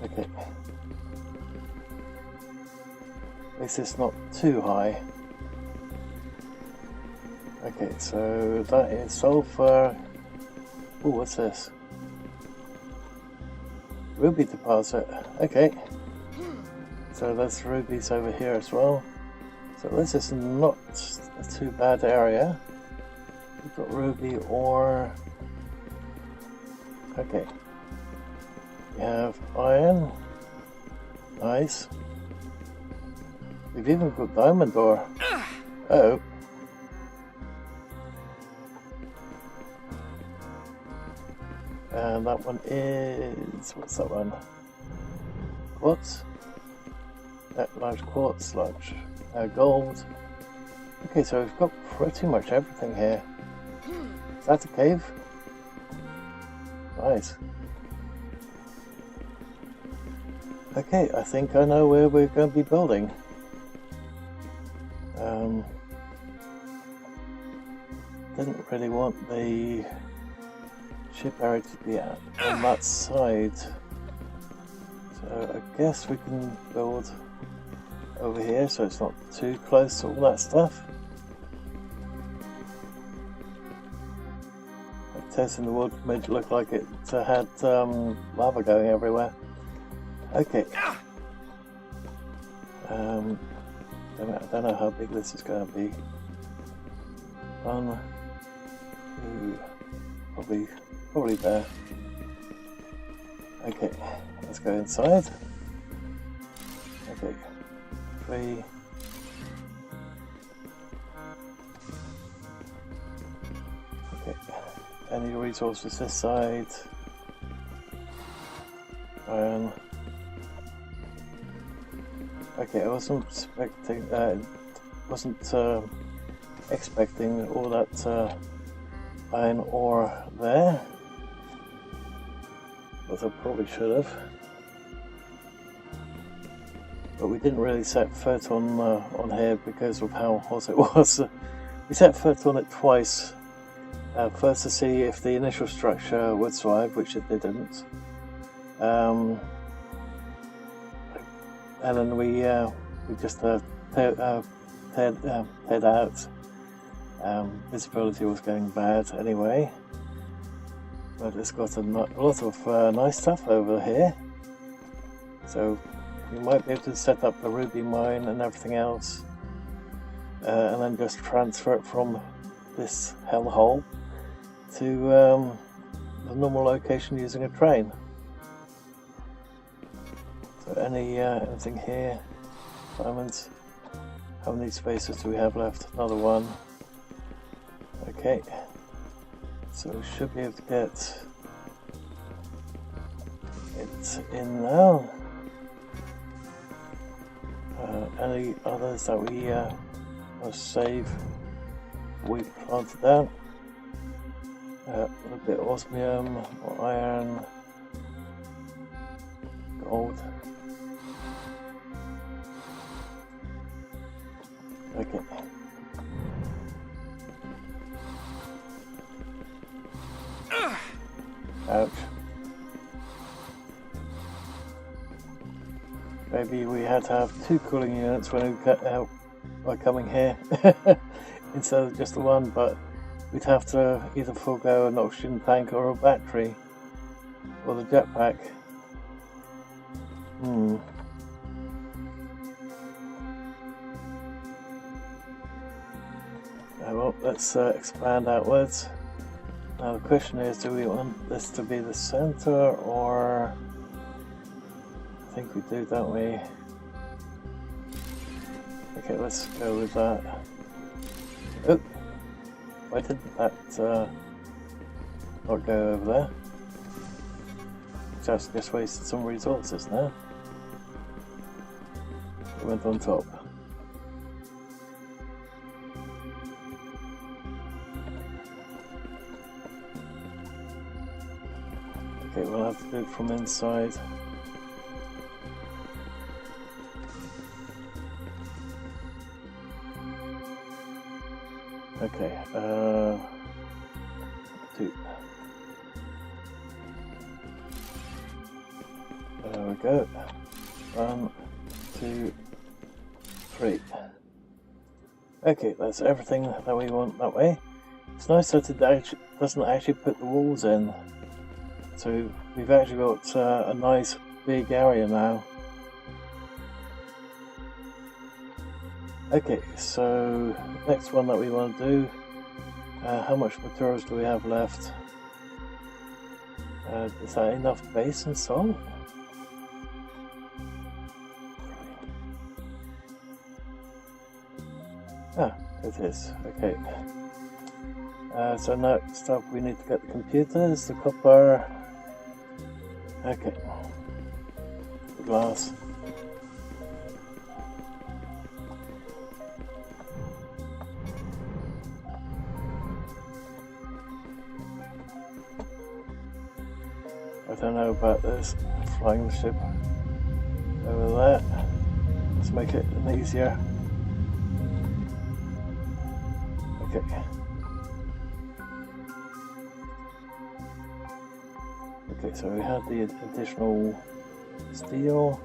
Okay. At least it's not too high. Okay, so that is sulfur. Oh, what's this? Ruby deposit. Okay. So there's rubies over here as well. So this is not a too bad area. We've got ruby ore. Okay. We have iron. Nice. We've even got diamond ore. Oh. And that one is, what's that one? Quartz? That large quartz sludge. Gold. Okay, so we've got pretty much everything here. Is that a cave? Nice. Okay, I think I know where we're going to be building. Didn't really want the ship area to be on that side. So I guess we can build over here so it's not too close to all that stuff. Testing the wood made it look like it had lava going everywhere. Okay. I don't know how big this is going to be. 1, 2, probably there. Okay, let's go inside. Okay, 3. Okay, any resources this side? Iron. Okay, I wasn't expecting all that iron ore there, but I probably should have. But we didn't really set foot on here because of how hot it was. We set foot on it twice. First to see if the initial structure would survive, which it didn't. And then we just teared out. Visibility was going bad anyway, but it's got a lot of nice stuff over here. So we might be able to set up the ruby mine and everything else, and then just transfer it from this hellhole to the normal location using a train. So anything here? Diamonds. How many spaces do we have left? Another one. Okay. So we should be able to get it in now. Any others that we must save? We planted down. A bit of osmium, or iron, gold. Okay. Ouch. Maybe we had to have 2 cooling units when we cut out by coming here instead of just the one, but we'd have to either forego an oxygen tank or a battery or the jetpack. Well, let's expand outwards. Now the question is, do we want this to be the center, or I think we do, don't we? Okay, let's go with that. Oh, why didn't that not go over there. Just wasted some resources now. It went on top. Okay, we'll have to do it from inside. Okay, 2. There we go. 1, 2, 3. Okay, that's everything that we want that way. It's nice that it doesn't actually put the walls in. So we've actually got a nice big area now. Okay, so next one that we want to do, how much materials do we have left? Is that enough base and salt? Ah, it is, okay. So next up we need to get the computers, the copper, okay, the glass. I don't know about this, flying the ship over there. Let's make it easier. Okay. Okay, so we have the additional steel.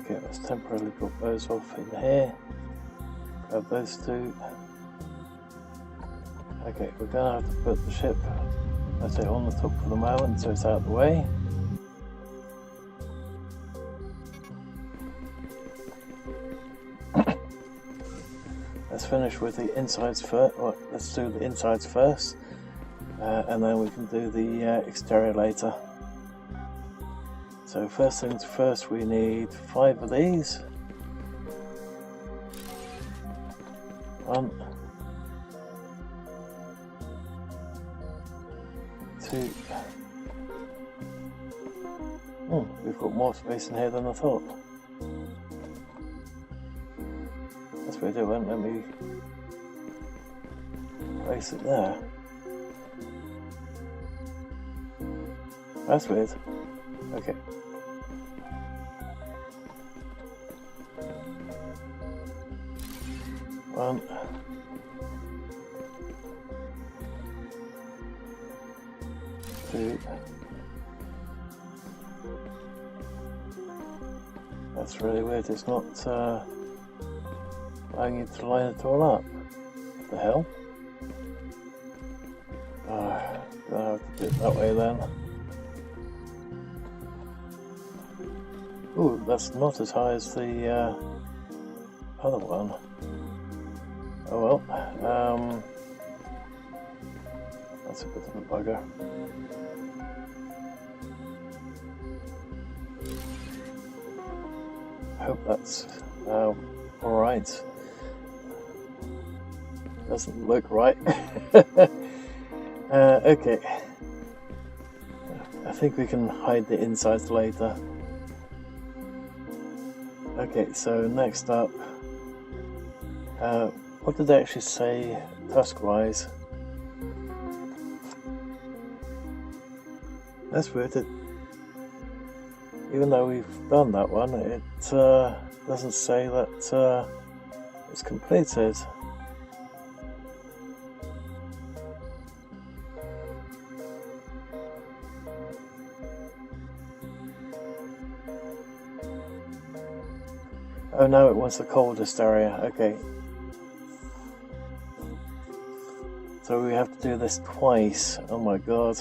Okay, let's temporarily drop those off in here. Grab those 2. Okay, we're gonna have to put the ship, let's say, on the top for the moment so it's out of the way. Let's finish with the insides first. Well, let's do the insides first, and then we can do the exterior later. So first things first, we need 5 of these. 1, 2. We've got more space in here than I thought. That's weird, it won't let me place it there. That's weird. Okay. One. 2. That's really weird, it's not allowing you to line it all up. What the hell? Gonna have to do it that way then. Ooh, that's not as high as the other one. Oh well, that's a bit of a bugger. I hope that's alright. Doesn't look right. Okay. I think we can hide the insides later. Okay, so next up, what did they actually say task-wise? That's weird. Even though we've done that one, it doesn't say that it's completed. Oh no, it was the coldest area, okay. So we have to do this twice, oh my god.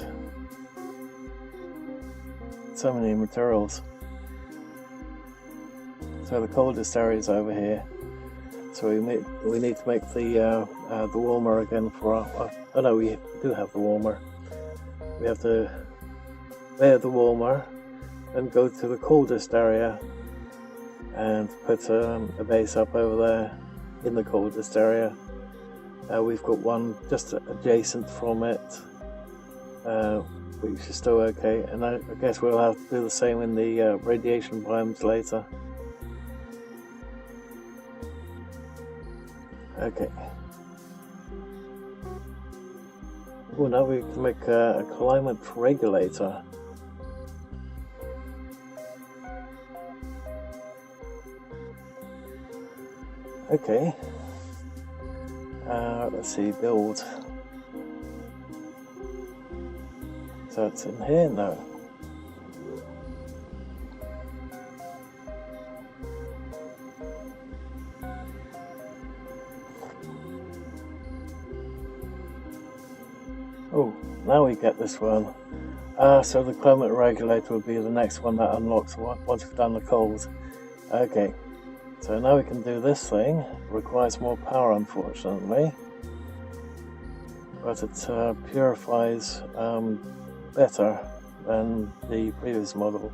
So many materials. So the coldest area is over here. So we need to make the warmer again for our... Oh no, we do have the warmer. We have to layer the warmer, then go to the coldest area and put a base up over there in the coldest area. We've got one just adjacent from it, which is still okay, and I guess we'll have to do the same in the radiation biomes later. Okay. Oh, now we can make a climate regulator. Okay. Let's see, build. So it's in here? No. Oh, now we get this one. So the climate regulator will be the next one that unlocks once we've done the cold. Okay, so now we can do this thing. It requires more power, unfortunately, but it purifies better than the previous model.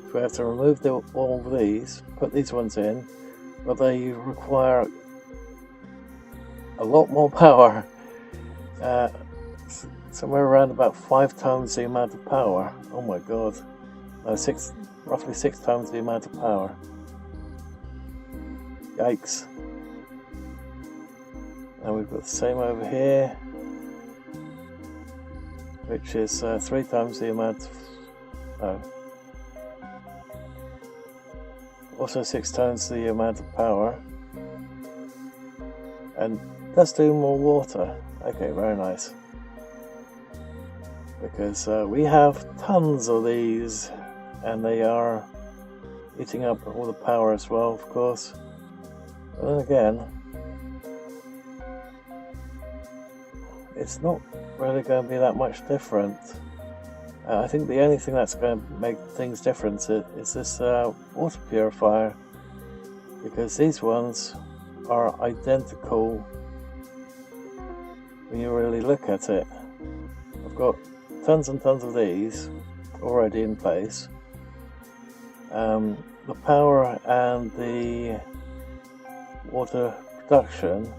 So we have to remove all of these, put these ones in, but they require a lot more power. Somewhere around about 5 times the amount of power. Oh my god. No, roughly 6 times the amount of power. Yikes. And we've got the same over here, which is 3 times the amount of... also 6 times the amount of power. And let's do more water. Okay, very nice. Because we have tons of these, and they are eating up all the power as well, of course. But then again, it's not really going to be that much different. I think the only thing that's going to make things different is this water purifier, because these ones are identical when you really look at it. I've got tons and tons of these already in place. The power and the water production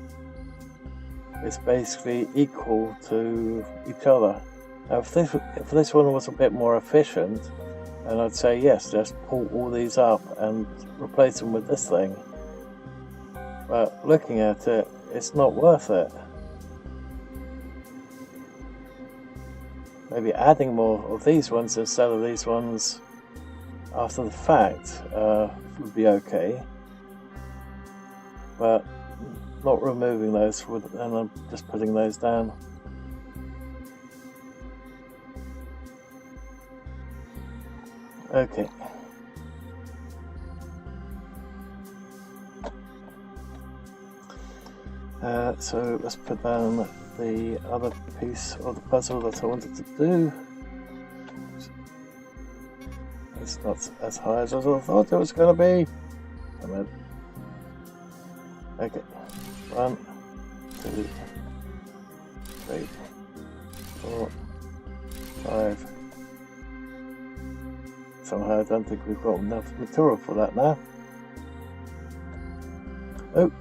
is basically equal to each other. Now, if this one was a bit more efficient, then I'd say yes, just pull all these up and replace them with this thing. But looking at it, it's not worth it. Maybe adding more of these ones instead of these ones after the fact would be okay, but not removing those and I'm just putting those down. Okay. So let's put down the other piece of the puzzle that I wanted to do. It's not as high as I thought it was going to be. Okay. 1, 2, 3, 4, 5. Somehow I don't think we've got enough material for that now. Oh.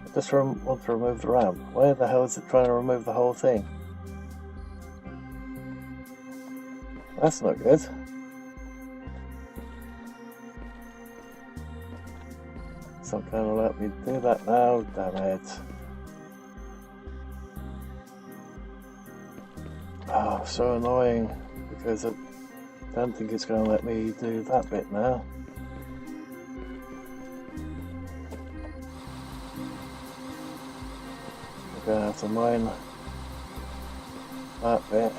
I just want to remove the ramp. Where the hell is it trying to remove the whole thing? That's not good. It's not going to let me do that now, damn it. Oh, so annoying, because I don't think it's going to let me do that bit now. I'm going to have to mine that bit.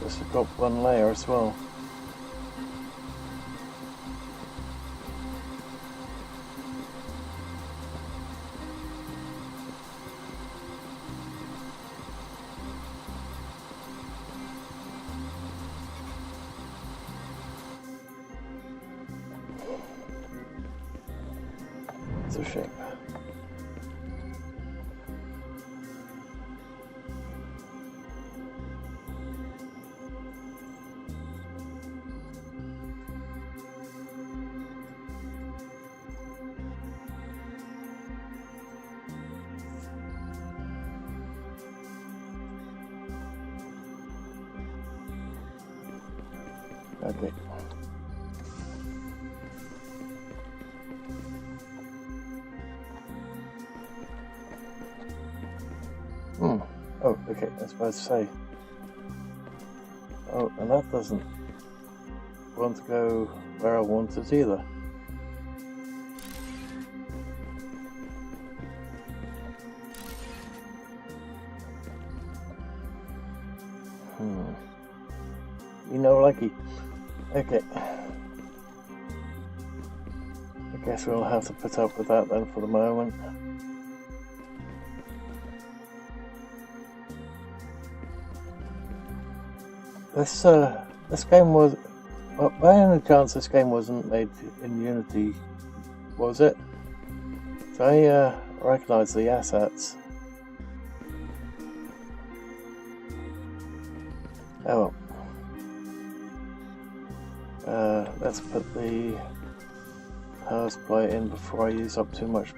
Just to drop one layer as well. It's a shame. Okay. Oh, okay, I was about to say. Oh, and that doesn't want to go where I want it either. You know, lucky. Okay. I guess we'll have to put up with that then for the moment. This game was, by any chance this game wasn't made in Unity, was it? So I recognise the assets. Oh well. Let's put the power supply in before I use up too much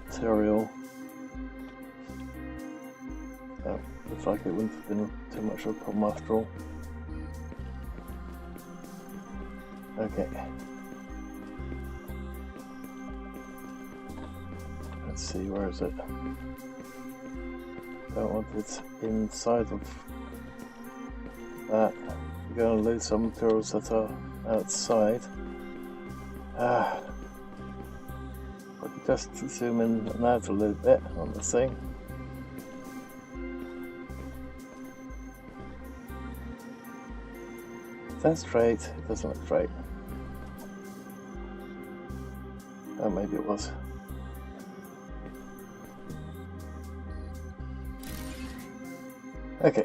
material. Oh, looks like it wouldn't have been too much of a problem after all. Okay. Let's see, where is it? Don't want it inside of that. We're going to lose some materials that are outside. I can just zoom in and out a little bit on the thing. Is that straight? It doesn't look straight. Oh, maybe it was. Okay.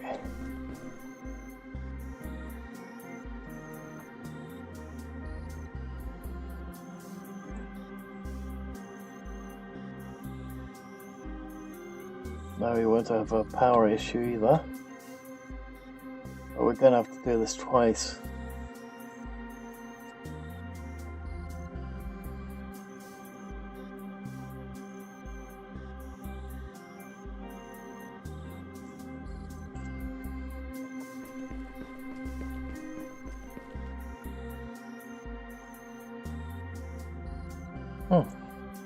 Now we won't have a power issue either. But we're going to have to do this twice.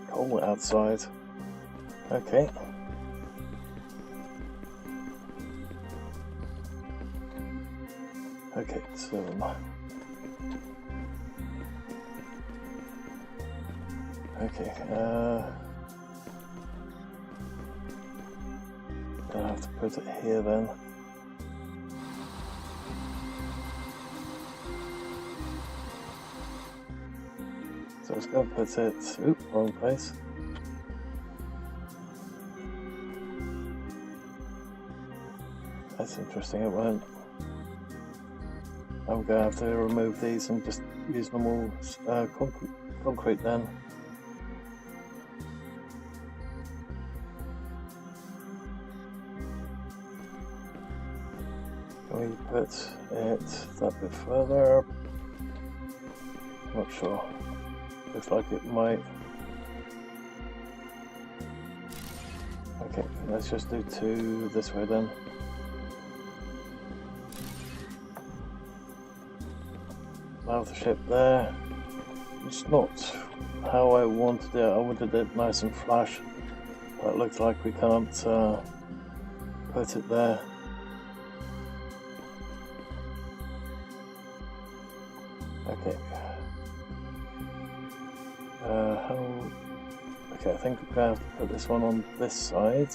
Cold outside. Okay. Okay, so okay, I'll have to put it here then. So I was going to put it, wrong place. That's interesting, it won't. I'm going to have to remove these and just use normal concrete then. Can we put it that bit further? Not sure. Looks like it might. Okay, let's just do two this way then. Have the ship there. It's not how I wanted it. I wanted it nice and flush, but it looks like we can't put it there. Okay. Okay, I think we're going to have to put this one on this side.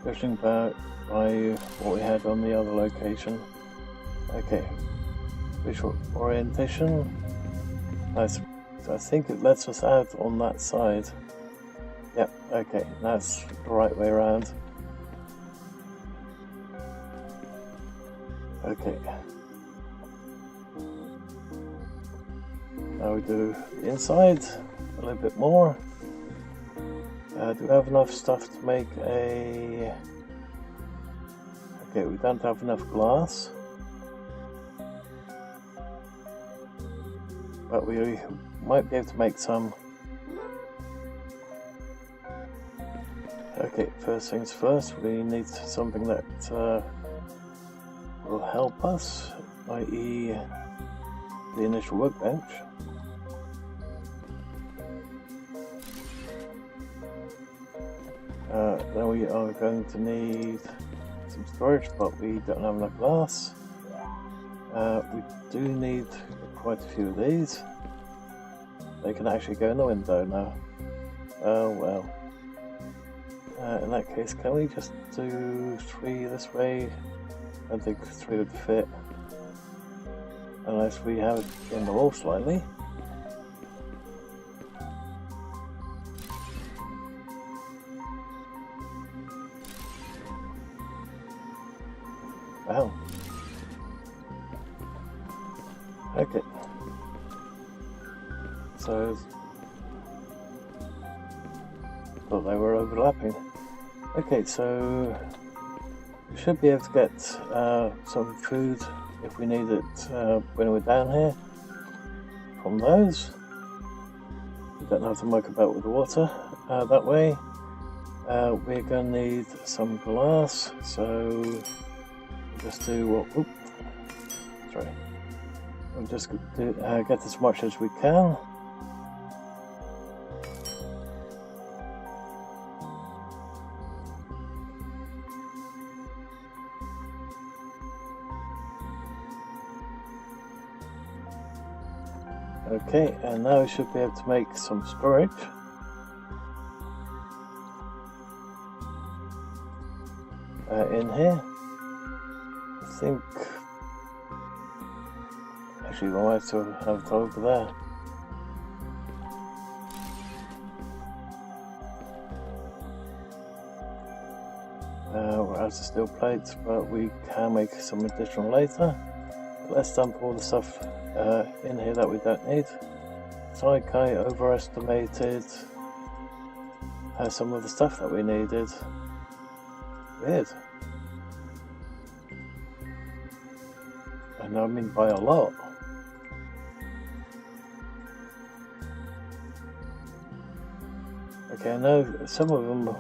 Pushing back by what we had on the other location. Okay, visual orientation. Nice. So I think it lets us out on that side. Yep, okay, that's the right way around. Okay. Now we do the inside a little bit more. Do we have enough stuff to make a... Okay, we don't have enough glass. But we might be able to make some. Okay, first things first, we need something that will help us, i.e. the initial workbench. Then we are going to need some storage, but we don't have enough glass. We do need quite a few of these. They can actually go in the window now. Oh well. In that case, can we just do 3 this way? I don't think 3 would fit. Unless we have it in the wall slightly. Wow. Okay. So, thought they were overlapping. Okay, so we should be able to get some food if we need it when we're down here from those. We don't have to muck about with the water that way. We're going to need some glass, so just do what. Oops, sorry. We'll just get as much as we can. Okay, and now we should be able to make some storage. In here. I think actually we might still have it over there. We're out of steel plates, but we can make some additional later. Let's dump all the stuff in here that we don't need. So I kind of overestimated some of the stuff that we needed. Weird. And I mean by a lot. Okay, I know some of them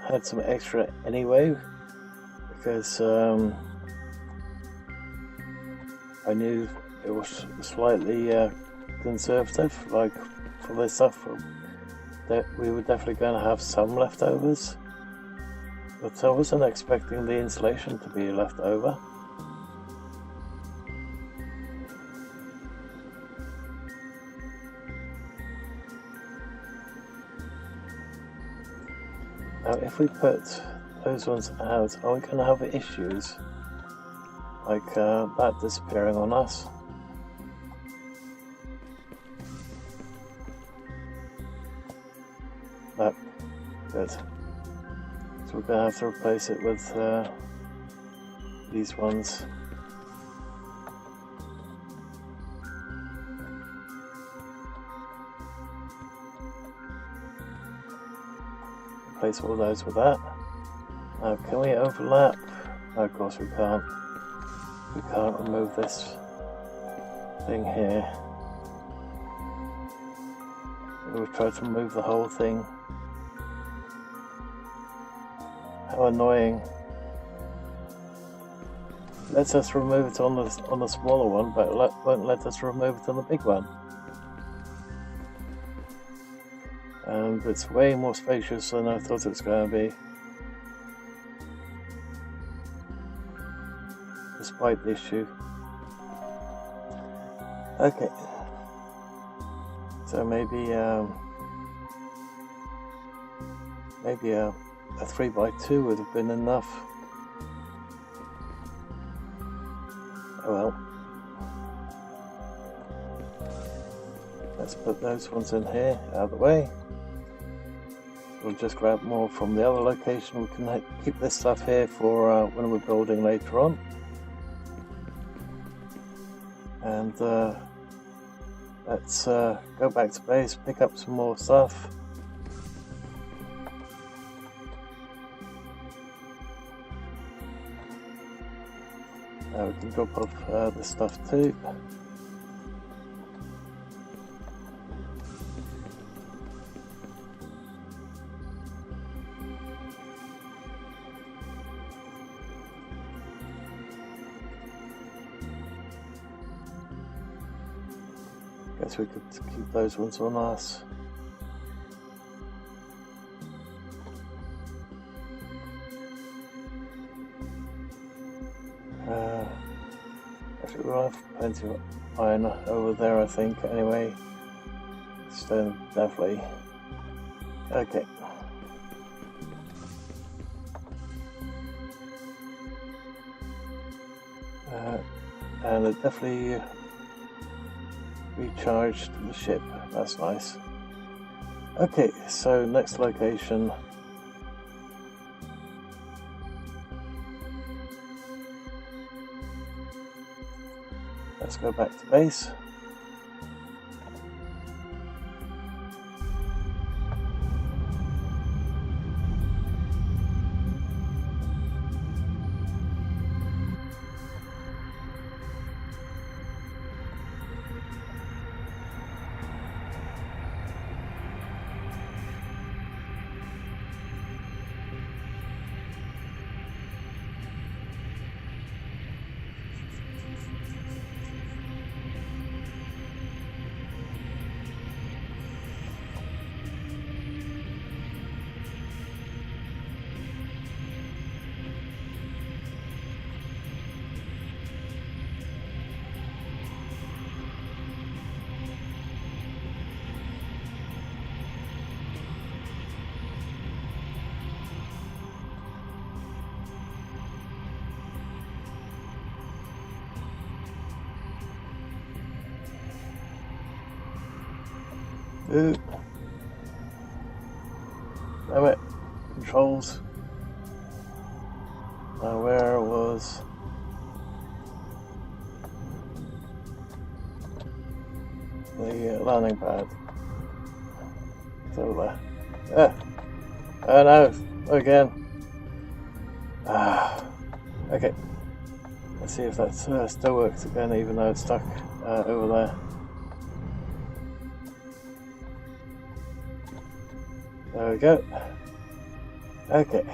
had some extra anyway, because I knew it was slightly conservative, like for this stuff, that we were definitely going to have some leftovers, but I wasn't expecting the insulation to be left over. Now if we put those ones out, are we going to have issues like that disappearing on us? No, good. So we're going to have to replace it with these ones. Replace all those with that. Now can we overlap? No, of course we can't. We can't remove this thing here. We'll try to remove the whole thing. How annoying. Lets us remove it on the smaller one, but won't let us remove it on the big one. And it's way more spacious than I thought it was going to be. Despite the issue. Okay. So maybe a 3x2 would have been enough. Oh well. Let's put those ones in here, out of the way. We'll just grab more from the other location. We can keep this stuff here for when we're building later on. And let's go back to base, pick up some more stuff. We can drop off the stuff too. Guess we could keep those ones on us. Actually, we'll have plenty of iron over there, I think, anyway. Stone, definitely. Okay. And it definitely recharged the ship. That's nice. Okay, so next location. Let's go back to base. Damn it. Controls. Now where was the landing pad? It's over there. Oh no, again. Okay. Let's see if that still works again, even though it's stuck over there. There we go. Okay.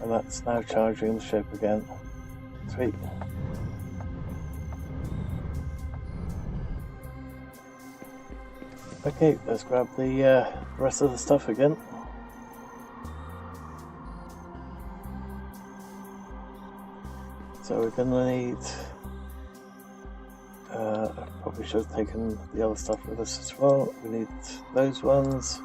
And that's now charging the ship again. Sweet. Okay, let's grab the rest of the stuff again. So we're gonna need probably should have taken the other stuff with us as well. We need those ones.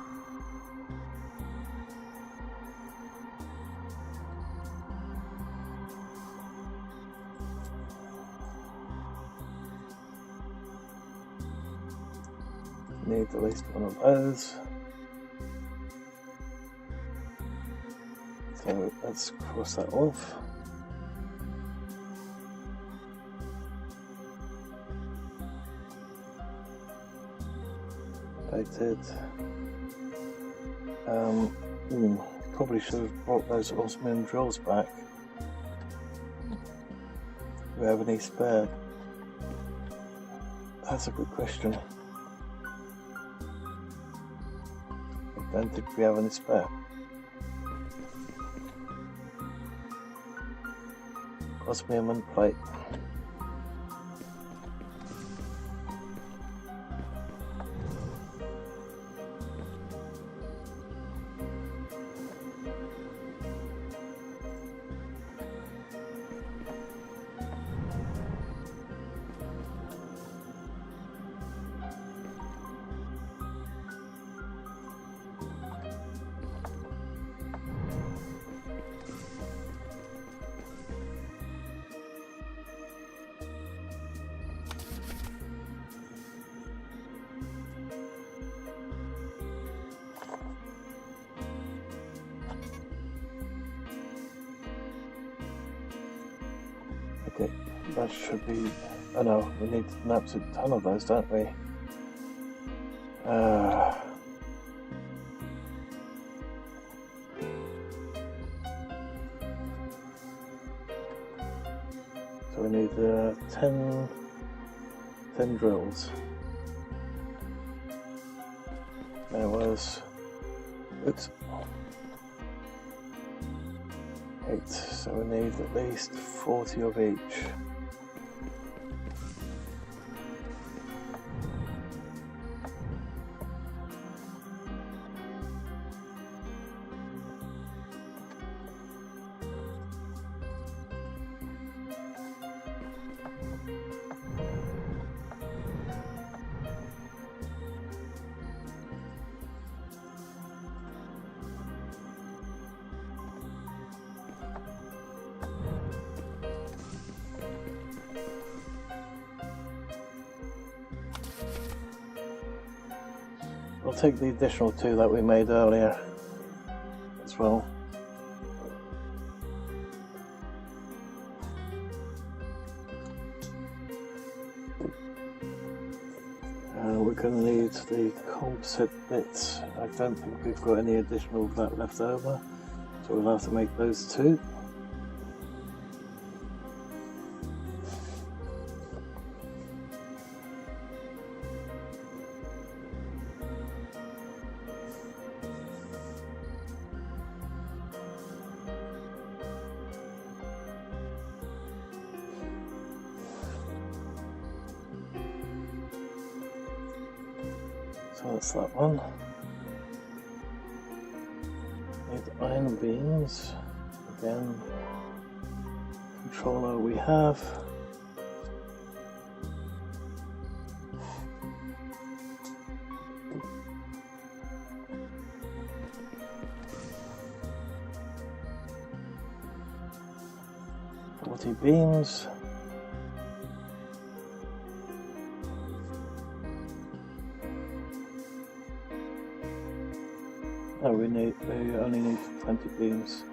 Need at least one of those. So let's cross that off. Probably should have brought those Osmium drills back. Do we have any spare? That's a good question. I don't think we have any spare. Osmium and plate. Okay, that should be Oh no, we need an absolute ton of those, don't we? So we need 10 drills. There was, oops, 8, so we need at least 40 of each. I'll take the additional 2 that we made earlier as well. We're going to need the composite bits. I don't think we've got any additional of that left over, so we'll have to make those 2. So that's that one. Need iron beams. Again, controller we have. Beams. Oh, we only need 20 beams.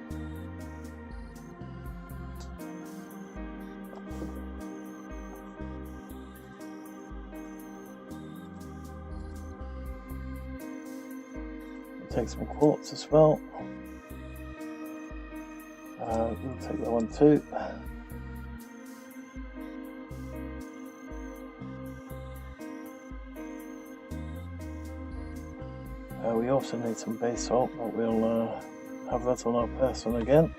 We'll take some quartz as well. We'll take that one too. We also need some basalt, but we'll have that on our person again.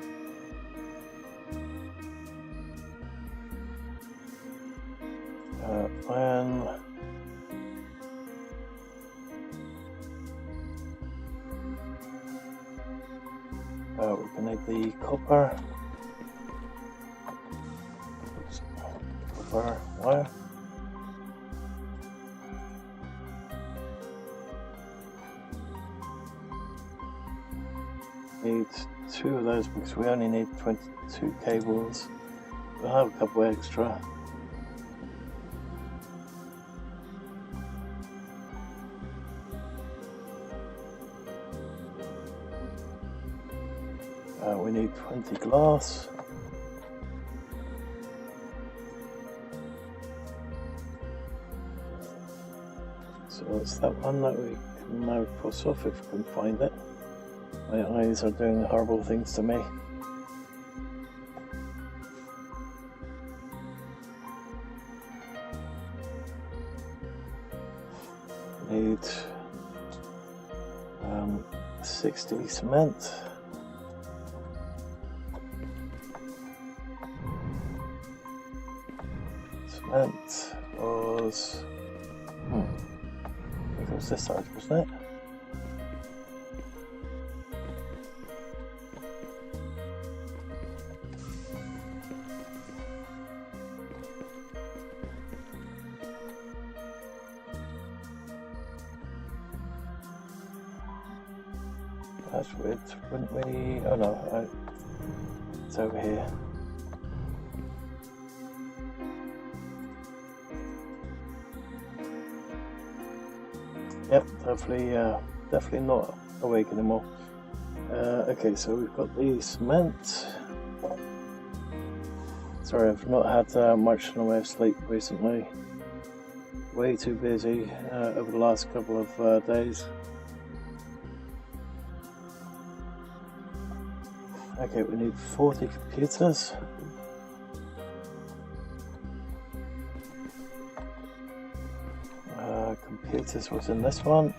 Iron. We can need the copper. Oops. Copper wire. Need 2 of those because we only need 22 cables. We'll have a couple extra. We need 20 glass. So that's that one that we can now cross off if we can find it. My eyes are doing horrible things to me. Need 60 cement. Cement was, I think it was this side, wasn't it? That's weird, wouldn't we? Oh no, it's over here. Yep, definitely not awake anymore. Okay, so we've got the cement. Sorry, I've not had much in the way of sleep recently. Way too busy over the last couple of days. Okay, we need 40 computers. Computers was in this one.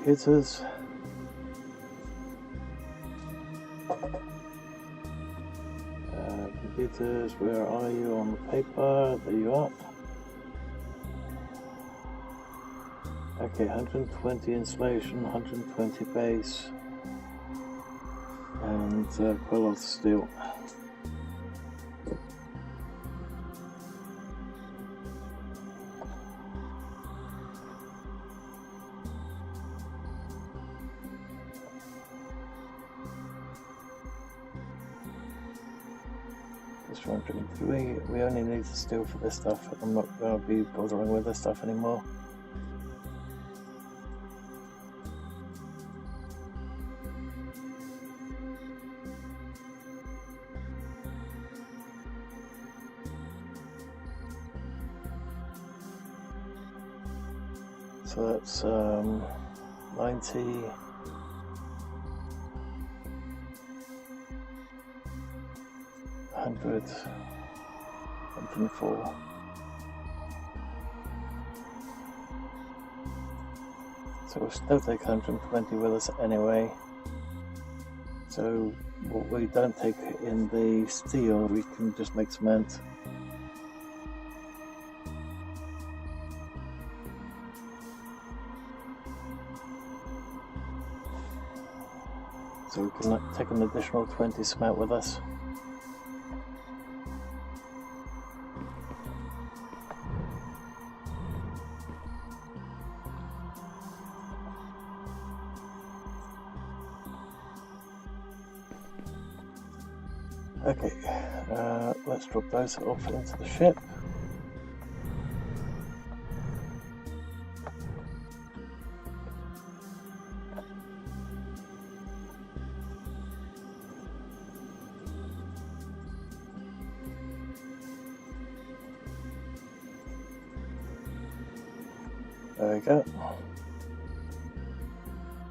Computers. Computers, where are you on the paper? There you are. Okay, 120 insulation, 120 base, and quite a lot of steel. We only need the steel for this stuff. I'm not going to be bothering with this stuff anymore. So that's 90. 100, 104. So we'll still take 120 with us anyway. So what we don't take in the steel, we can just make cement. So we can take an additional 20 cement with us. Okay, let's drop those off into the ship. There we go.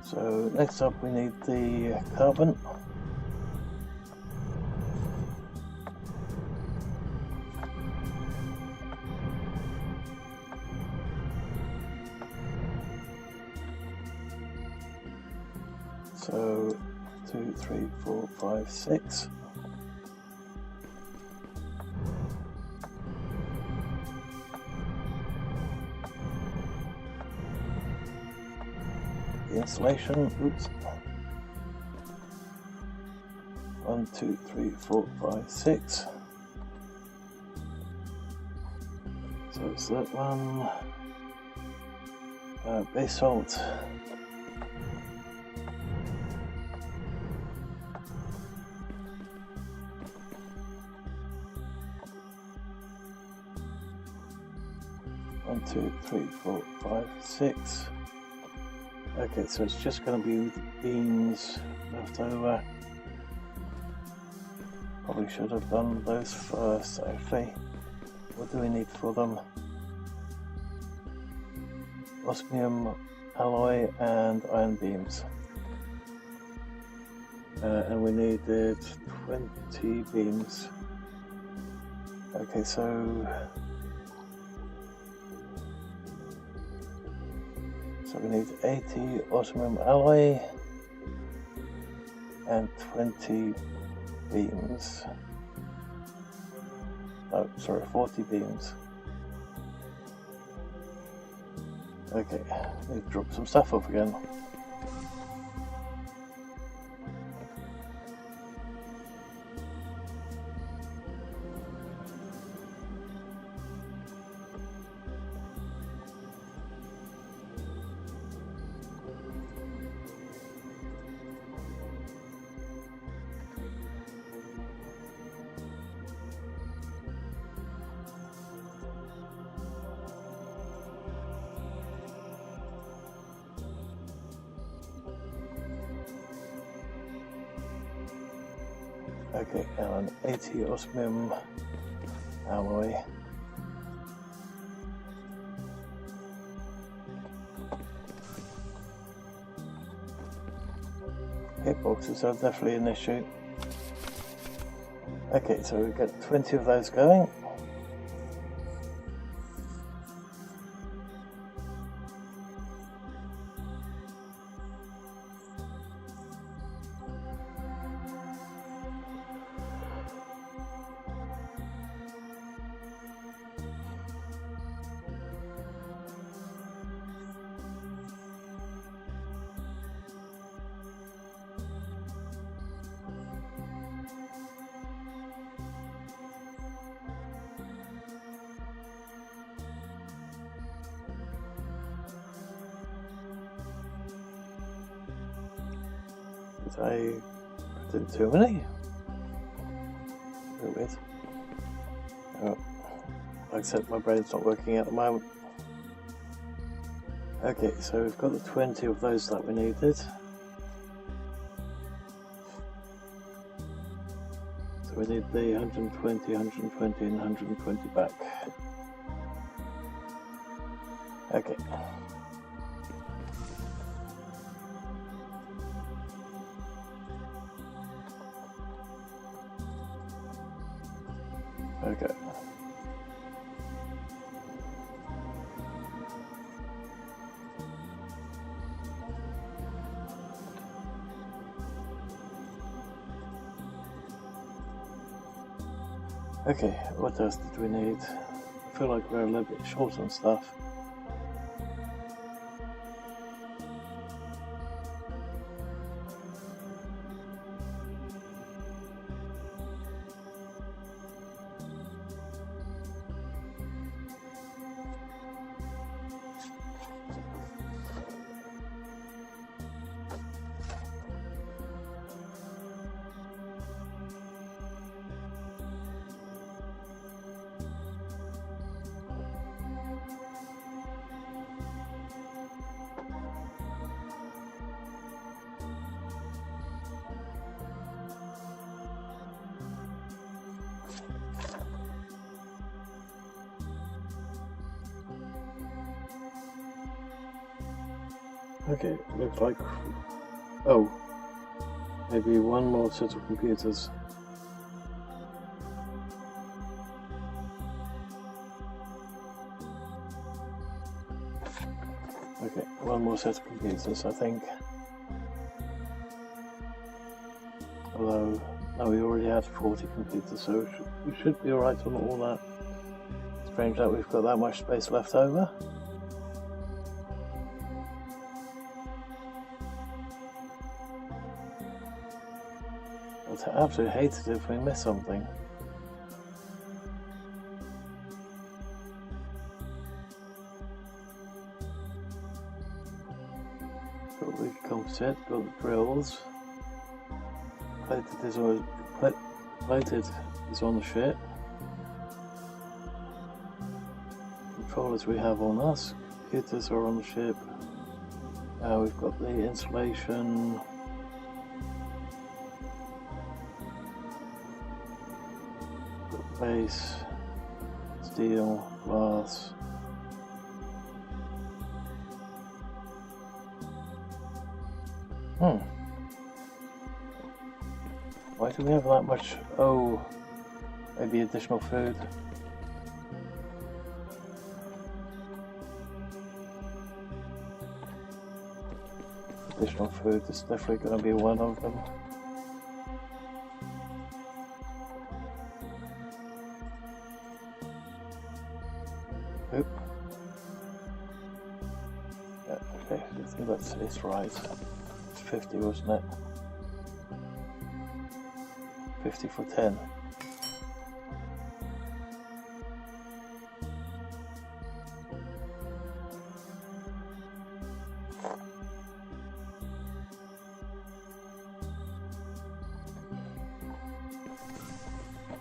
So next up we need the carbon. So 2, 3, 4, 5, 6. The insulation, oops. 1, 2, 3, 4, 5, 6. So it's that one. Basalt. One, 2, 3, 4, 5, 6. Okay, so it's just going to be the beams left over. Probably should have done those first, actually. What do we need for them? Osmium alloy and iron beams. And we needed 20 beams. Okay, so we need 80 osmium alloy and 20 beams. Oh, sorry, 40 beams. Okay, need to drop some stuff off again. Okay, and an 80 osmium alloy. Hitboxes are definitely an issue. Okay, so we get 20 of those going. I did too many. A bit weird. Oh, like I said, my brain's not working at the moment. Okay, so we've got the 20 of those that we needed. So we need the 120, 120 and 120 back. Okay. Okay. Okay, what else did we need? I feel like we're a little bit short on stuff. Okay, looks like, oh, maybe one more set of computers. Okay, one more set of computers, I think. Although, no, we already had 40 computers, so we should be alright on all that. Strange that we've got that much space left over. I absolutely hate it if we miss something. Got the composite, got the drills. Plated is on the ship. Controllers we have on us. Computers are on the ship. We've got the insulation. Base, steel, glass. Why do we have that much? Oh, maybe additional food. Additional food is definitely going to be one of them. Oop. Yeah, okay, I think it's right. It's 50, wasn't it? 50 for 10.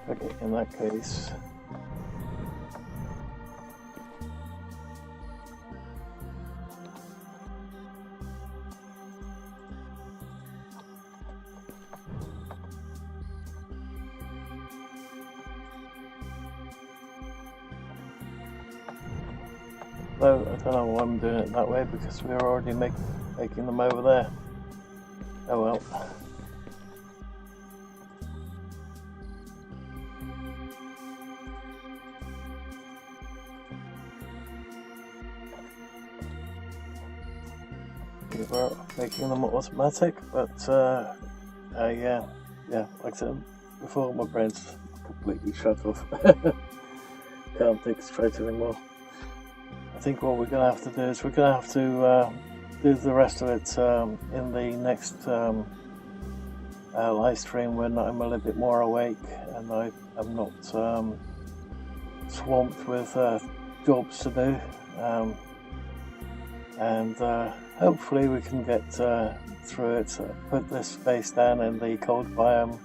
Okay, in that case, Though I don't know why I'm doing it that way, because we're already making them over there. Oh well. We were making them automatic, but yeah, like I said before, my brain's completely shut off. Can't think straight anymore. I think what we're going to have to do is we're going to have to do the rest of it in the next live stream when I'm a little bit more awake and I'm not swamped with jobs to do, and hopefully we can get through it, put this base down in the cold biome,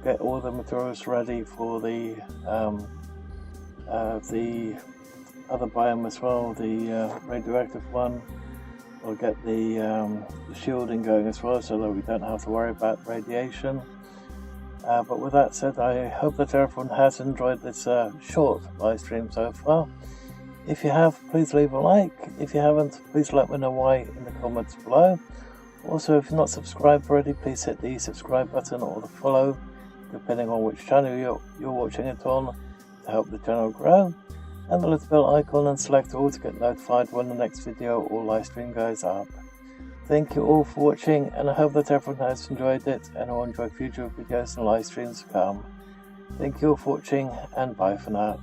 get all the materials ready for the other biome as well, the radioactive one. We'll get the shielding going as well, so that we don't have to worry about radiation. But with that said, I hope that everyone has enjoyed this short live stream so far. If you have, please leave a like. If you haven't, please let me know why in the comments below. Also, if you're not subscribed already, please hit the subscribe button or the follow, depending on which channel you're watching it on, to help the channel grow. And the little bell icon, and select all to get notified when the next video or live stream goes up. Thank you all for watching, and I hope that everyone has enjoyed it and will enjoy future videos and live streams to come. Thank you all for watching, and bye for now.